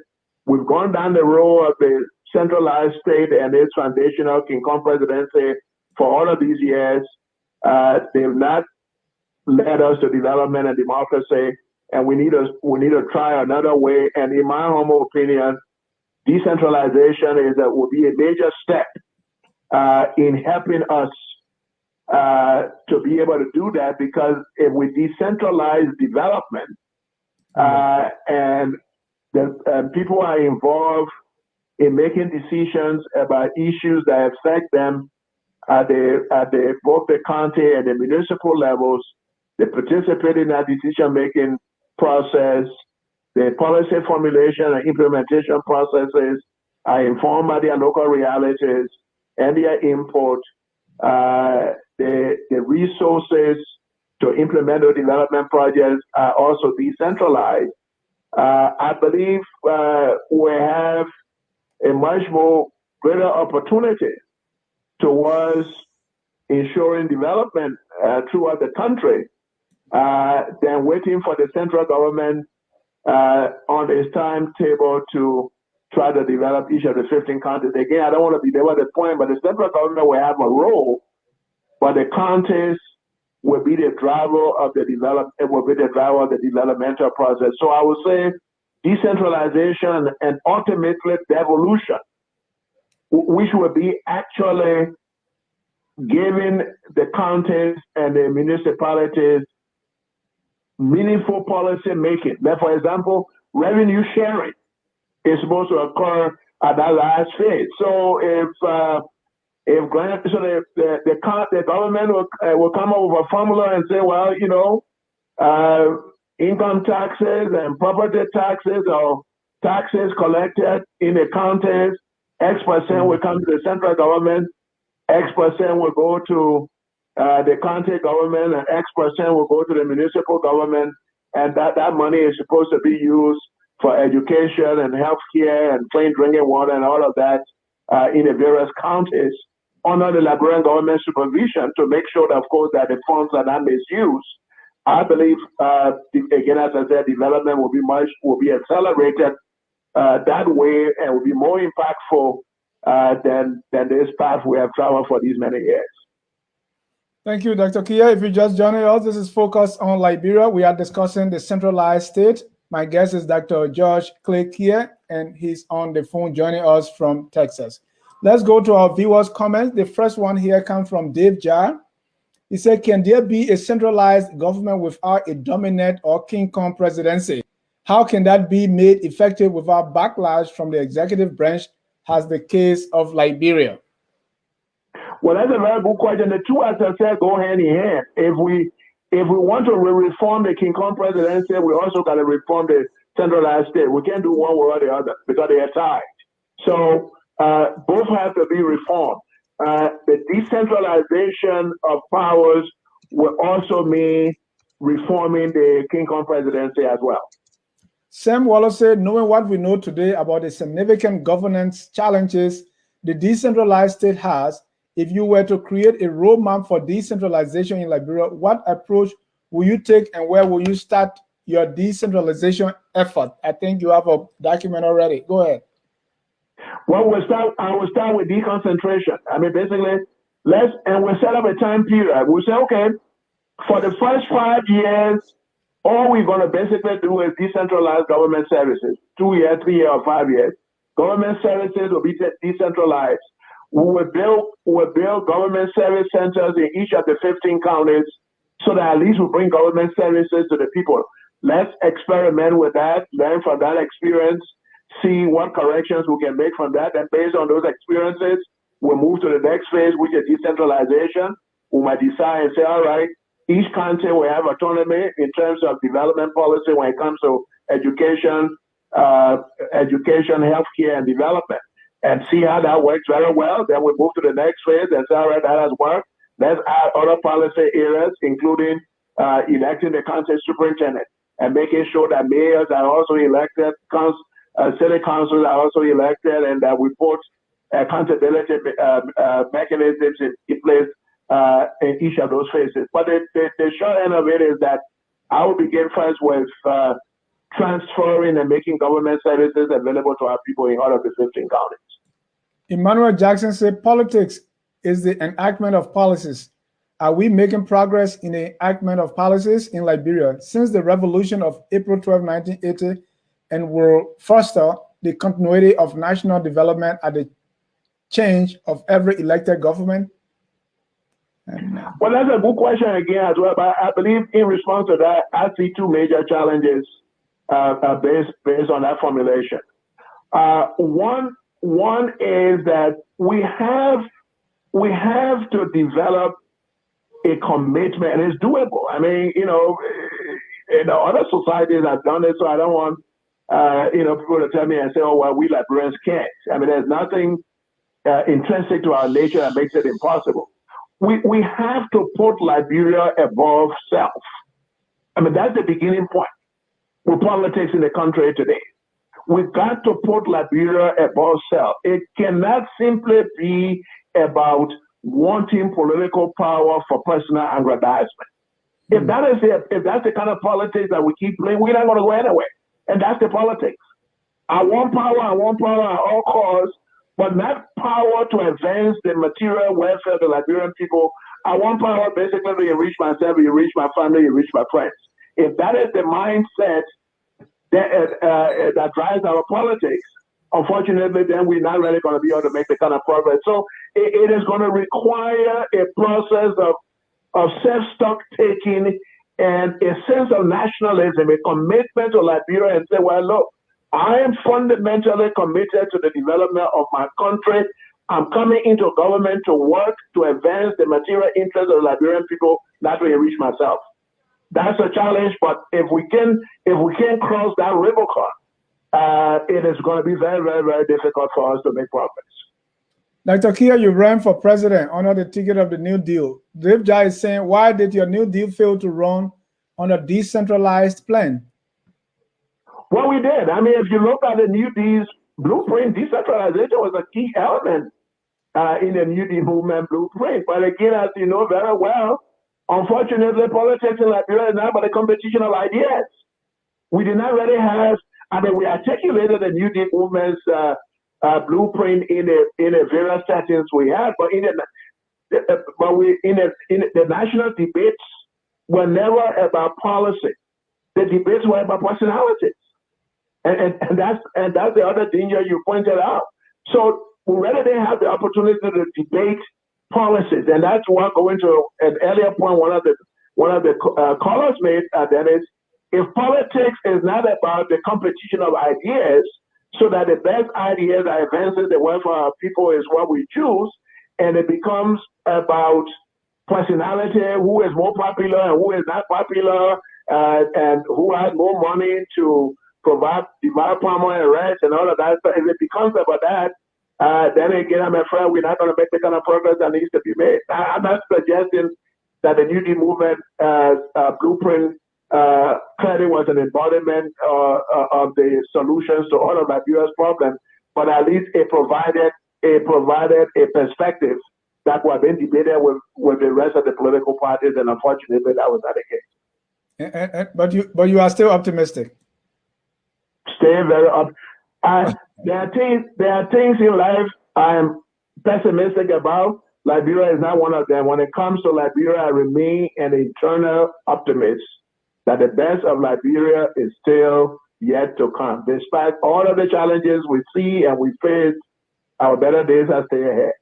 we've gone down the road of the centralized state and its foundational King Kong presidency for all of these years. They've not led us to development and democracy, and we need to try another way. And in my humble opinion, decentralization will be a major step in helping us to be able to do that, because if we decentralize development and the people are involved in making decisions about issues that affect them at both the county and the municipal levels, they participate in that decision-making process, the policy formulation and implementation processes are informed by their local realities and their input. The resources to implement the development projects are also decentralized. I believe we have a much more greater opportunity towards ensuring development throughout the country than waiting for the central government on its timetable to try to develop each of the 15 counties. Again, I don't want to be there at the point, but the central government will have a role, but the counties will be the driver of the developmental process. So I would say decentralization and ultimately devolution, which will be actually giving the counties and the municipalities meaningful policy making. Like, for example, revenue sharing is supposed to occur at that last phase. So the government will come up with a formula and say, well, income taxes and property taxes or taxes collected in the counties, X% will come to the central government, X% will go to the county government, and X% will go to the municipal government, and that money is supposed to be used for education and healthcare and clean drinking water and all of that in the various counties. under the Liberian government supervision to make sure, that, of course, that the funds are not misused. I believe, again, as I said, development will be accelerated that way and will be more impactful than this path we have traveled for these many years. Thank you, Dr. Kieh. If you just joining us, this is Focus on Liberia. We are discussing the centralized state. My guest is Dr. George Klay Kieh, and he's on the phone joining us from Texas. Let's go to our viewers' comments. The first one here comes from Dave Jar. He said, can there be a centralized government without a dominant or King Kong presidency? How can that be made effective without backlash from the executive branch, as the case of Liberia? Well, that's a very good question. The two, as I said, go hand in hand. If we want to reform the King Kong presidency, we also got to reform the centralized state. We can't do one without the other because they are tied. So both have to be reformed. The decentralization of powers will also mean reforming the King Kong presidency as well. Sam Wallace said, knowing what we know today about the significant governance challenges the decentralized state has, if you were to create a roadmap for decentralization in Liberia, what approach will you take and where will you start your decentralization effort? I think you have a document already. Go ahead. Well, I will start with deconcentration. I mean, basically, we'll set up a time period. We'll say, okay, for the first 5 years, all we're going to basically do is decentralize government services. 2 years, 3 years, or 5 years. Government services will be decentralized. We will build government service centers in each of the 15 counties so that at least we bring government services to the people. Let's experiment with that, learn from that experience, see what corrections we can make from that, and based on those experiences, we'll move to the next phase, which is decentralization. We might decide and say, all right, each county will have autonomy in terms of development policy when it comes to education, healthcare, and development, and see how that works very well. Then we move to the next phase and say, all right, that has worked. Let's add other policy areas, including electing the county superintendent and making sure that mayors are also elected, city councils are also elected, and that we put accountability mechanisms in place in each of those phases. But the short end of it is that I will begin first with transferring and making government services available to our people in all of the 15 counties. Emmanuel Jackson said, politics is the enactment of policies. Are we making progress in the enactment of policies in Liberia since the revolution of April 12, 1980, and will foster the continuity of national development at the change of every elected government? Well, that's a good question again as well, but I believe in response to that, I see two major challenges based on that formulation. One is that we have to develop a commitment, and it's doable. I mean, other societies have done it, so I don't want people to tell me and say, oh, well, we Liberians can't. I mean, there's nothing intrinsic to our nature that makes it impossible. We have to put Liberia above self. I mean, that's the beginning point with politics in the country today. We've got to put Liberia above self. It cannot simply be about wanting political power for personal aggrandizement. If that's the kind of politics that we keep playing, we're not going to go anywhere. And that's the politics. I want power at all costs, but not power to advance the material welfare of the Liberian people. I want power basically to enrich myself, enrich my family, enrich my friends. If that is the mindset that drives our politics, unfortunately, then we're not really going to be able to make the kind of progress. So it is going to require a process of self-stock-taking and a sense of nationalism, a commitment to Liberia, and say, well, look, I am fundamentally committed to the development of my country. I'm coming into government to work to advance the material interests of the Liberian people, not to enrich myself. That's a challenge, but if we can cross that Rubicon, it is going to be very, very, very difficult for us to make progress. Dr. Kieh, you ran for president under the ticket of the New Deal. Dave Jai is saying, why did your New Deal fail to run on a decentralized plan? Well, we did. I mean, if you look at the New Deal's blueprint, decentralization was a key element in the New Deal movement blueprint. But again, as you know very well, unfortunately, politics in Liberia is not about a competition of ideas. We did not really have, I mean, we articulated the New Deal movement's blueprint in the various settings we had, but in the national debates were never about policy. The debates were about personalities. And that's the other danger you pointed out. So we really didn't have the opportunity to debate policies, and that's what going to an earlier point. One of the callers made, Dennis, if politics is not about the competition of ideas, so that the best ideas are advances the welfare of our people is what we choose, and it becomes about personality, who is more popular and who is not popular, and who has more money to provide primary rights and all of that. So if it becomes about that, then again, I'm afraid we're not going to make the kind of progress that needs to be made. I'm not suggesting that the New Deal movement blueprint clearly was an embodiment of the solutions to all of Liberia's problems, but at least it provided a perspective that was being debated with the rest of the political parties, and unfortunately, that was not the case. But you are still optimistic. Stay very up. There are things in life I'm pessimistic about. Liberia is not one of them. When it comes to Liberia, I remain an eternal optimist that the best of Liberia is still yet to come. Despite all of the challenges we see and we face, our better days are still ahead.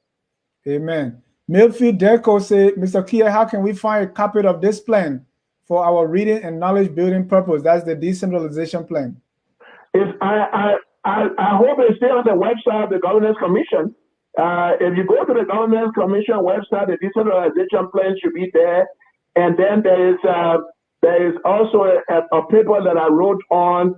Amen. Milfield Delco say, Mr. Kieh, how can we find a copy of this plan for our reading and knowledge building purpose? That's the decentralization plan. I hope it's still on the website of the Governance Commission. If you go to the Governance Commission website, the decentralization plan should be there. And then there is also a paper that I wrote on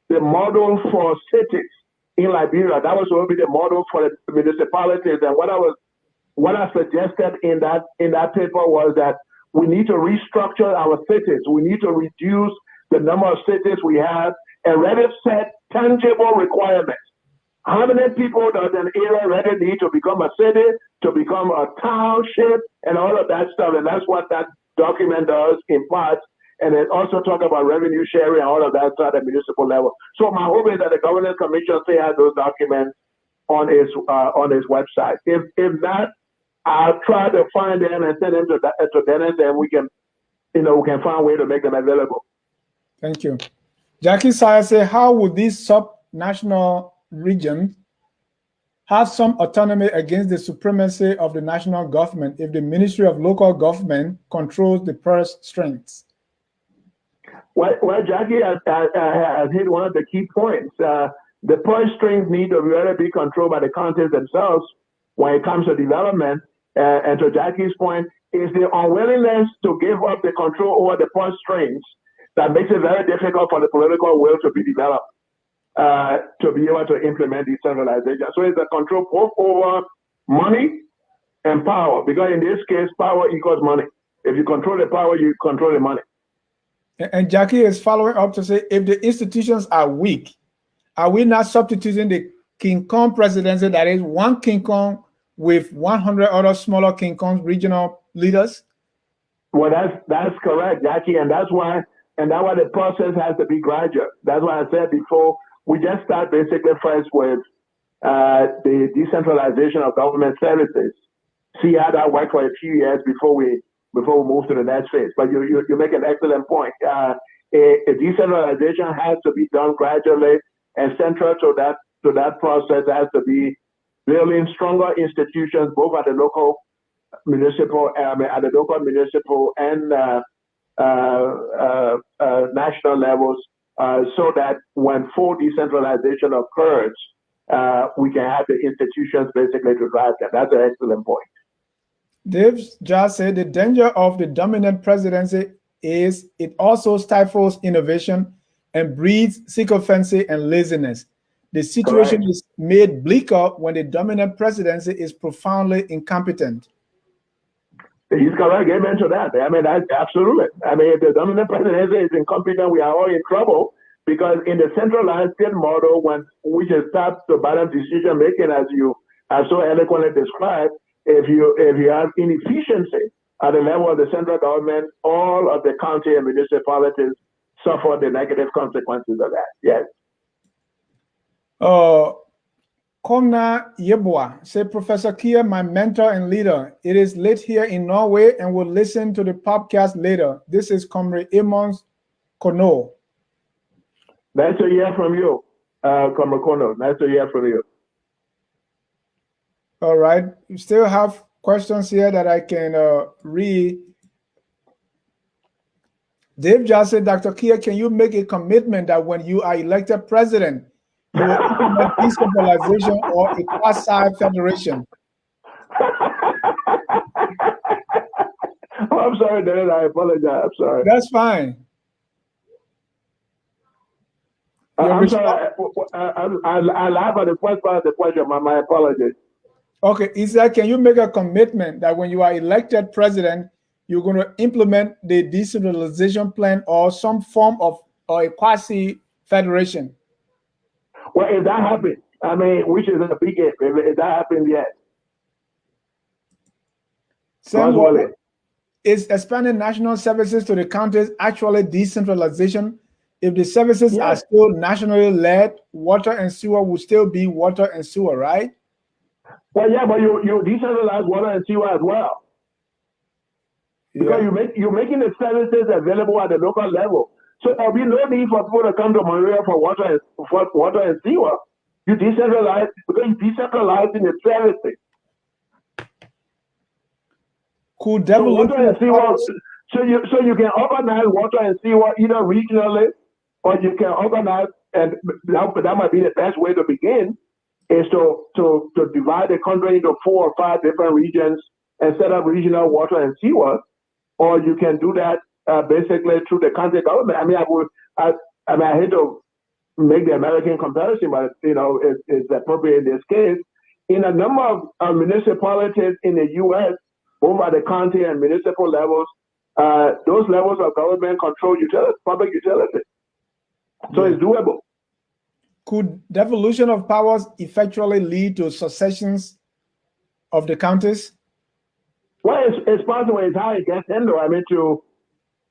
the model for cities in Liberia. That was going to be the model for the municipalities. And what I suggested in that paper was that we need to restructure our cities. We need to reduce the number of cities we have and really set tangible requirements. How many people does an area really need to become a city, to become a township, and all of that stuff? And that's what that document does in part. And it also talks about revenue sharing and all of that at the municipal level. So my hope is that the Governance Commission still has those documents on its website. If not, I'll try to find them and send them to Dennis, and we can find a way to make them available. Thank you. Jackie Sire say, how would these sub-national regions have some autonomy against the supremacy of the national government if the Ministry of Local Government controls the purse strings? Well, Jackie has hit one of the key points. The purse strings need to really be controlled by the counties themselves when it comes to development. And to Jackie's point, is the unwillingness to give up the control over the purse strings that makes it very difficult for the political will to be developed, to be able to implement decentralization. So it's a control both over money and power, because in this case, power equals money. If you control the power, you control the money. And Jackie is following up to say, if the institutions are weak, are we not substituting the King Kong presidency, that is one King Kong with 100 other smaller King Kong regional leaders? Well, that's correct, Jackie, and that's why the process has to be gradual. That's why I said before, we just start basically first with the decentralization of government services. See how that works for a few years before we move to the next phase. But you make an excellent point. A decentralization has to be done gradually, and central to that process has to be building stronger institutions, both at the local municipal and national levels, so that when full decentralization occurs, we can have the institutions basically to drive that. That's an excellent point. Dave just said the danger of the dominant presidency is it also stifles innovation and breeds sycophancy and laziness. The situation is made bleaker when the dominant presidency is profoundly incompetent. He's correct. Amen to that. I mean, absolutely. I mean, if the dominant presidency is incompetent, we are all in trouble, because in the centralized state model, when we just start to balance decision making, as you as so eloquently described, if you have inefficiency at the level of the central government, all of the county and municipalities suffer the negative consequences of that. Yes. Kona Yeboah say, Professor Kieh, my mentor and leader. It is late here in Norway and will listen to the podcast later. This is Comrade Amos Kono. Nice to hear from you, Comrade Kono. Nice to hear from you. All right. We still have questions here that I can read. Dave just said, Dr. Kieh, can you make a commitment that when you are elected president, you will implement decentralization or a quasi-federation? Oh, I'm sorry, Dennis. I apologize. I'm sorry. That's fine. I'm sorry. I laugh at the first part of the question. My apologies. Okay, he said, can you make a commitment that when you are elected president, you're going to implement the decentralization plan or some form of or a quasi-federation? Well, if that happens, I mean, which is a big if that happens, yes. Is expanding national services to the counties actually decentralization? If the services are still nationally led, water and sewer will still be water and sewer, right? Well, yeah, but you decentralize water and sewer as well. Because you're making the services available at the local level. So there'll be no need for people to come to Monrovia for water and sewer. You decentralize because you decentralize in the services. Could development so you can organize water and sewer either regionally or you can organize, and that might be the best way to begin, is to divide the country into 4 or 5 different regions and set up regional water and sewer, or you can do that basically through the county government. I mean, I hate to make the American comparison, but it's appropriate in this case. In a number of municipalities in the U.S., both at the county and municipal levels, those levels of government control public utilities. So it's doable. Could devolution of powers effectually lead to successions of the counties? Well, it's possible. It's how it gets handled. I mean, to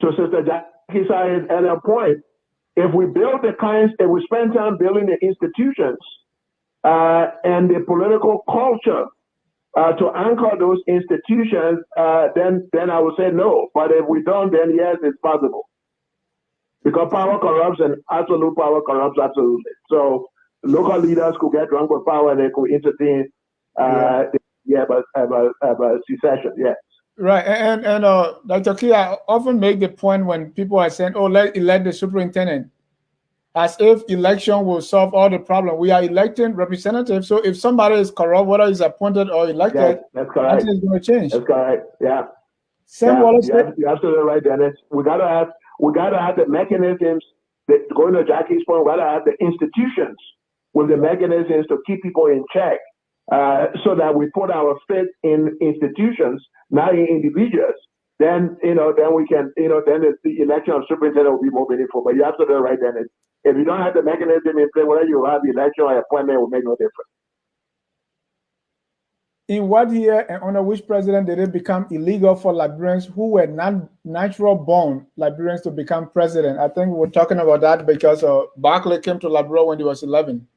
Sister Jackie's earlier point, if we spend time building the institutions and the political culture to anchor those institutions, then I would say no. But if we don't, then yes, it's possible. Because power corrupts and absolute power corrupts absolutely. So local leaders could get drunk with power and they could intervene. About secession, yes. Right, and Dr. Kieh, I often make the point when people are saying, "Oh, let's elect the superintendent," as if election will solve all the problem. We are electing representatives, so if somebody is corrupt, whether he's appointed or elected, yes, that's correct. nothing is going to change. That's correct. Yeah. You're absolutely right, Dennis. We gotta have the mechanisms that, going to Jackie's point, we gotta have the institutions with the mechanisms to keep people in check, so that we put our faith in institutions, not in individuals. Then we can, then the election of superintendent will be more meaningful. But you're absolutely right, Dennis. If you don't have the mechanism in place, whether you have election or appointment, will make no difference. In what year and under which president did it become illegal for Liberians who were not natural born Liberians to become president? I think we're talking about that because Barclay came to Liberia when he was 11.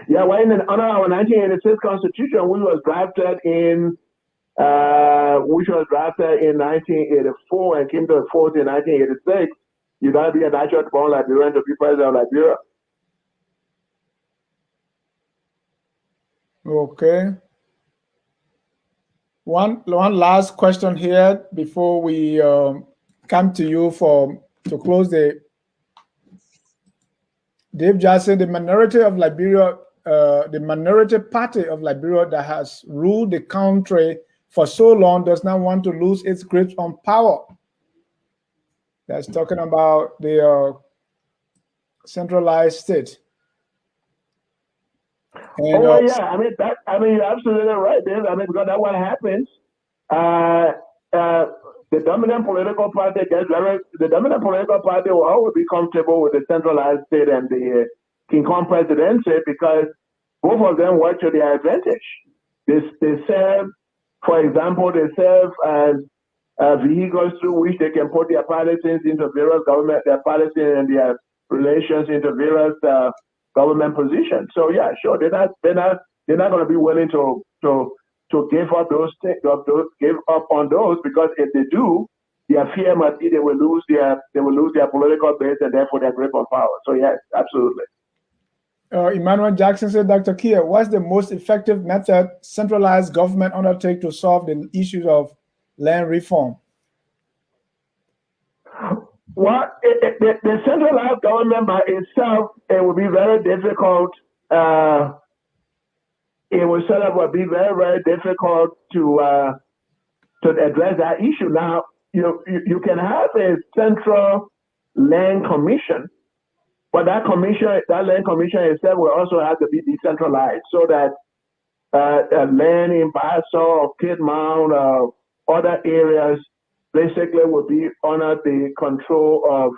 Yeah, well, under our 1986 Constitution, which was drafted in 1984 and came to force in 1986, you gotta be a natural born Liberian to be president of Liberia. Okay. One last question here before we come to you to close the. Dave just said the minority of Liberia, the minority party of Liberia that has ruled the country for so long does not want to lose its grip on power. That's talking about the centralized state. And, yeah, you're absolutely right, Dave. Because that's what happens. The dominant political party will always be comfortable with the centralized state and the King Kong presidency because both of them work to their advantage. They serve, for example, they serve as vehicles through which they can put their policies into various government, their policies and their relations into various government positions. So yeah, sure, they're not going to be willing to give up give up on those, because if they do, their fear must be they will lose their political base and therefore their grip on power. So yes, absolutely. Emmanuel Jackson said, Dr. Kieh, what's the most effective method centralized government undertake to solve the issues of land reform? Well, the centralized government by itself, it would be very difficult. It would be very, very difficult to address that issue. Now, you can have a central land commission, but that land commission itself will also have to be decentralized, so that land in Basso or Kid Mound or other areas basically would be under the control of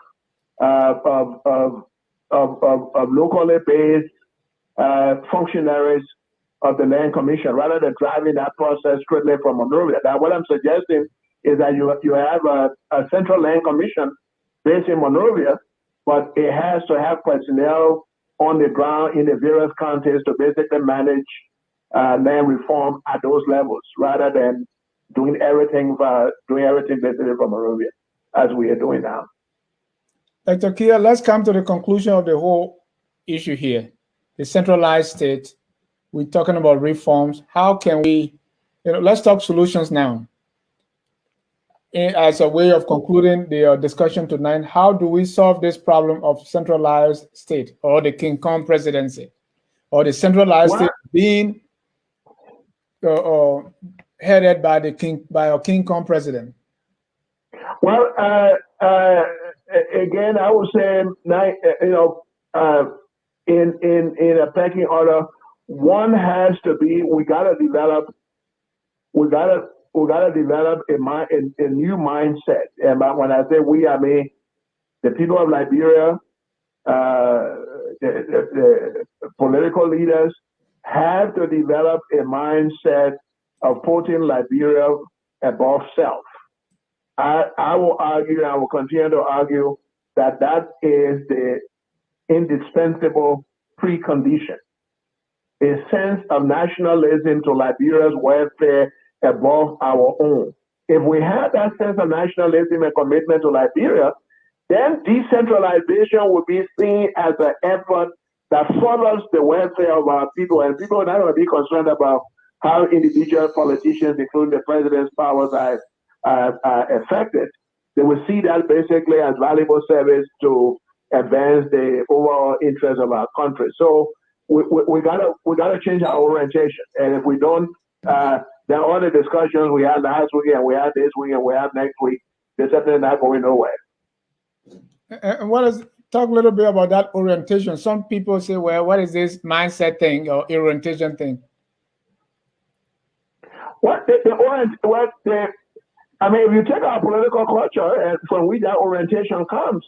locally based functionaries of the land commission, rather than driving that process strictly from Monrovia. Now, what I'm suggesting is that you have a central land commission based in Monrovia, but it has to have personnel on the ground in the various counties to basically manage land reform at those levels, rather than doing everything basically from Monrovia, as we are doing now. Dr. Kieh, let's come to the conclusion of the whole issue here. The centralized state, we're talking about reforms. How can we, let's talk solutions now. As a way of concluding the discussion tonight, how do we solve this problem of centralized state, or the King Kong presidency, or the centralized state being headed by a King Kong president? Well, again, I would say, in a pecking order, one has to be, we gotta develop a new mindset. And when I say we, I mean the people of Liberia, the political leaders have to develop a mindset of putting Liberia above self. I will argue, and I will continue to argue, that is the indispensable precondition. A sense of nationalism to Liberia's welfare above our own. If we have that sense of nationalism and commitment to Liberia, then decentralization will be seen as an effort that follows the welfare of our people, and people are not going to be concerned about how individual politicians, including the president's powers, are affected. They will see that basically as valuable service to advance the overall interest of our country. So we gotta change our orientation, and if we don't, then all the discussions we had last week and we had this week and we have next week, they're certainly not going nowhere. And talk a little bit about that orientation. Some people say, well, what is this mindset thing or orientation thing? I mean, if you take our political culture and from which that orientation comes,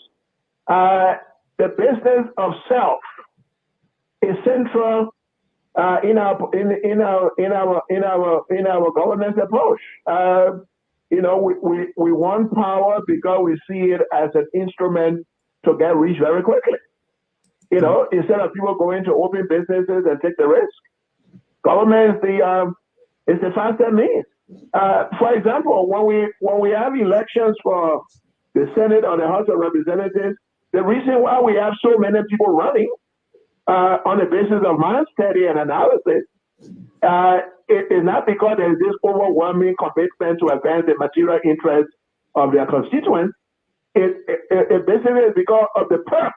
the business of self is central in our governance approach. We want power because we see it as an instrument to get rich very quickly. Instead of people going to open businesses and take the risk, government is the fastest means. For example, when we have elections for the Senate or the House of Representatives, the reason why we have so many people running on the basis of mind study and analysis, it is not because there is this overwhelming commitment to advance the material interests of their constituents. It basically is because of the perks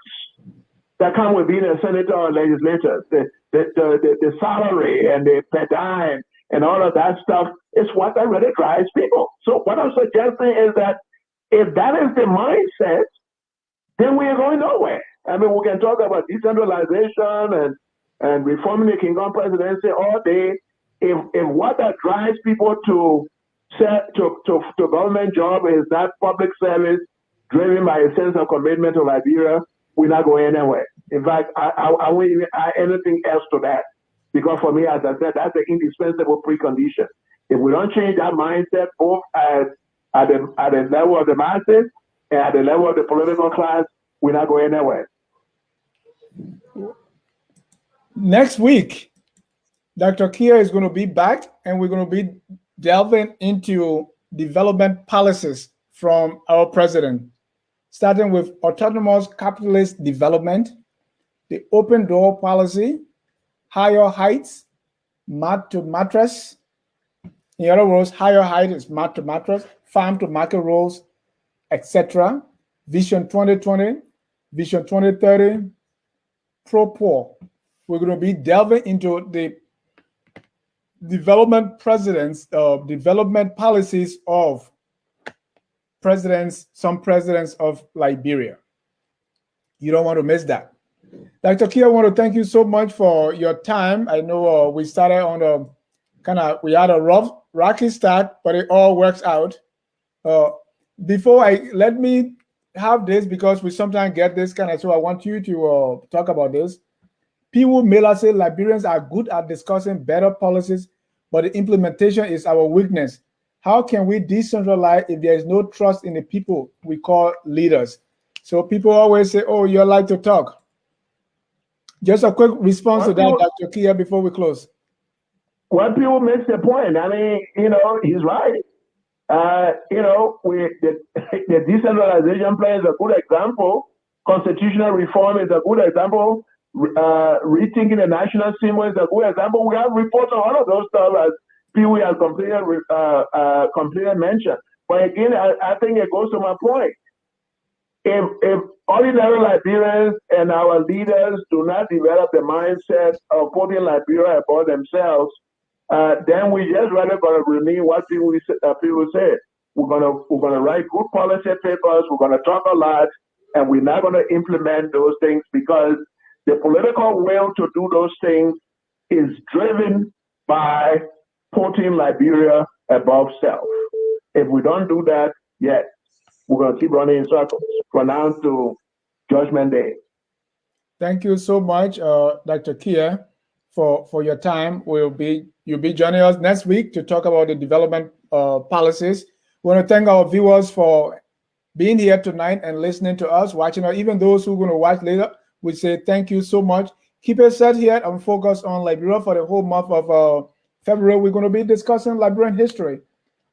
that come with being a senator or legislator, the salary and the per diem and all of that stuff is what that really drives people. So what I'm suggesting is that if that is the mindset, then we are going nowhere. I mean, we can talk about decentralization and reforming the King Kong presidency all day. If what that drives people to government job is that public service driven by a sense of commitment to Liberia, we're not going anywhere. In fact, I won't even add anything else to that. Because for me, as I said, that's the indispensable precondition. If we don't change that mindset, both at the level of the masses and at the level of the political class, we're not going anywhere. Next week, Dr. Kieh is going to be back, and we're going to be delving into development policies from our president, starting with autonomous capitalist development, the open door policy, higher heights, mat to mattress. In other words, higher height is mat to mattress, farm to market roles, etc. Vision 2020, Vision 2030, pro-poor. We're going to be delving into the development policies of some presidents of Liberia. You don't want to miss that. Dr. Kieh, I want to thank you so much for your time. I know we started on we had a rocky start, but it all works out. Let me have this, because we sometimes get this so I want you to talk about this. People may say Liberians are good at discussing better policies, but the implementation is our weakness. How can we decentralize if there is no trust in the people we call leaders? So people always say, oh, you like to talk. Just a quick response to that, Dr. Kieh, before we close. Well, people make the point. I mean, he's right. The decentralization plan is a good example. Constitutional reform is a good example. Rethinking the national symbol is a good example. We have reports on all of those stuff, as Pee-wee has completely mentioned. But again, I think it goes to my point. If ordinary Liberians and our leaders do not develop the mindset of putting Liberia above themselves, then we just rather going to remain what people say. We're gonna write good policy papers. We're gonna talk a lot, and we're not going to implement those things, because the political will to do those things is driven by putting Liberia above self. If we don't do that yet, we're going to keep running in circles from now to Judgment Day. Thank you so much, Dr. Kieh, for your time. You'll be joining us next week to talk about the development policies. We want to thank our viewers for being here tonight and listening to us, watching us. Even those who are going to watch later, we say thank you so much. Keep it set here and focus on Liberia for the whole month of February. We're going to be discussing Liberian history.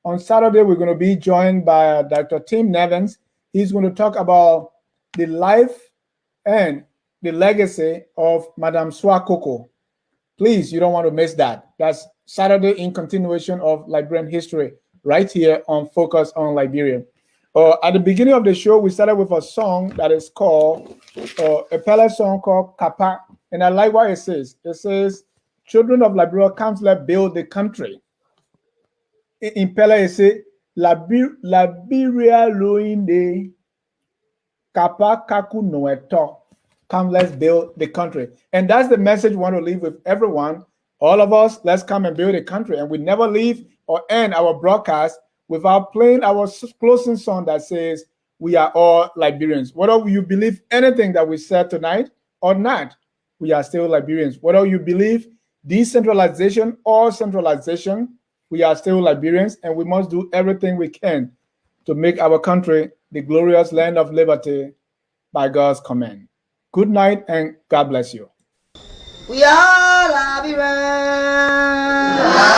On Saturday, we're going to be joined by Dr. Tim Nevins. He's going to talk about the life and the legacy of Madame Swakoko. Please, you don't want to miss that. That's Saturday in continuation of Liberian history right here on Focus on Liberia. At the beginning of the show, we started with a song that is called, a Pele song called Kapa. And I like what it says. It says, children of Liberia, come let's build the country. In Pele, it says, Liberia loinde, Kapa kaku noeto. Come, let's build the country. And that's the message we want to leave with everyone. All of us, let's come and build a country. And we never leave or end our broadcast without playing our closing song that says, we are all Liberians. Whether you believe anything that we said tonight or not, we are still Liberians. Whether you believe decentralization or centralization, we are still Liberians, and we must do everything we can to make our country the glorious land of liberty by God's command. Good night, and God bless you. We are Liberians.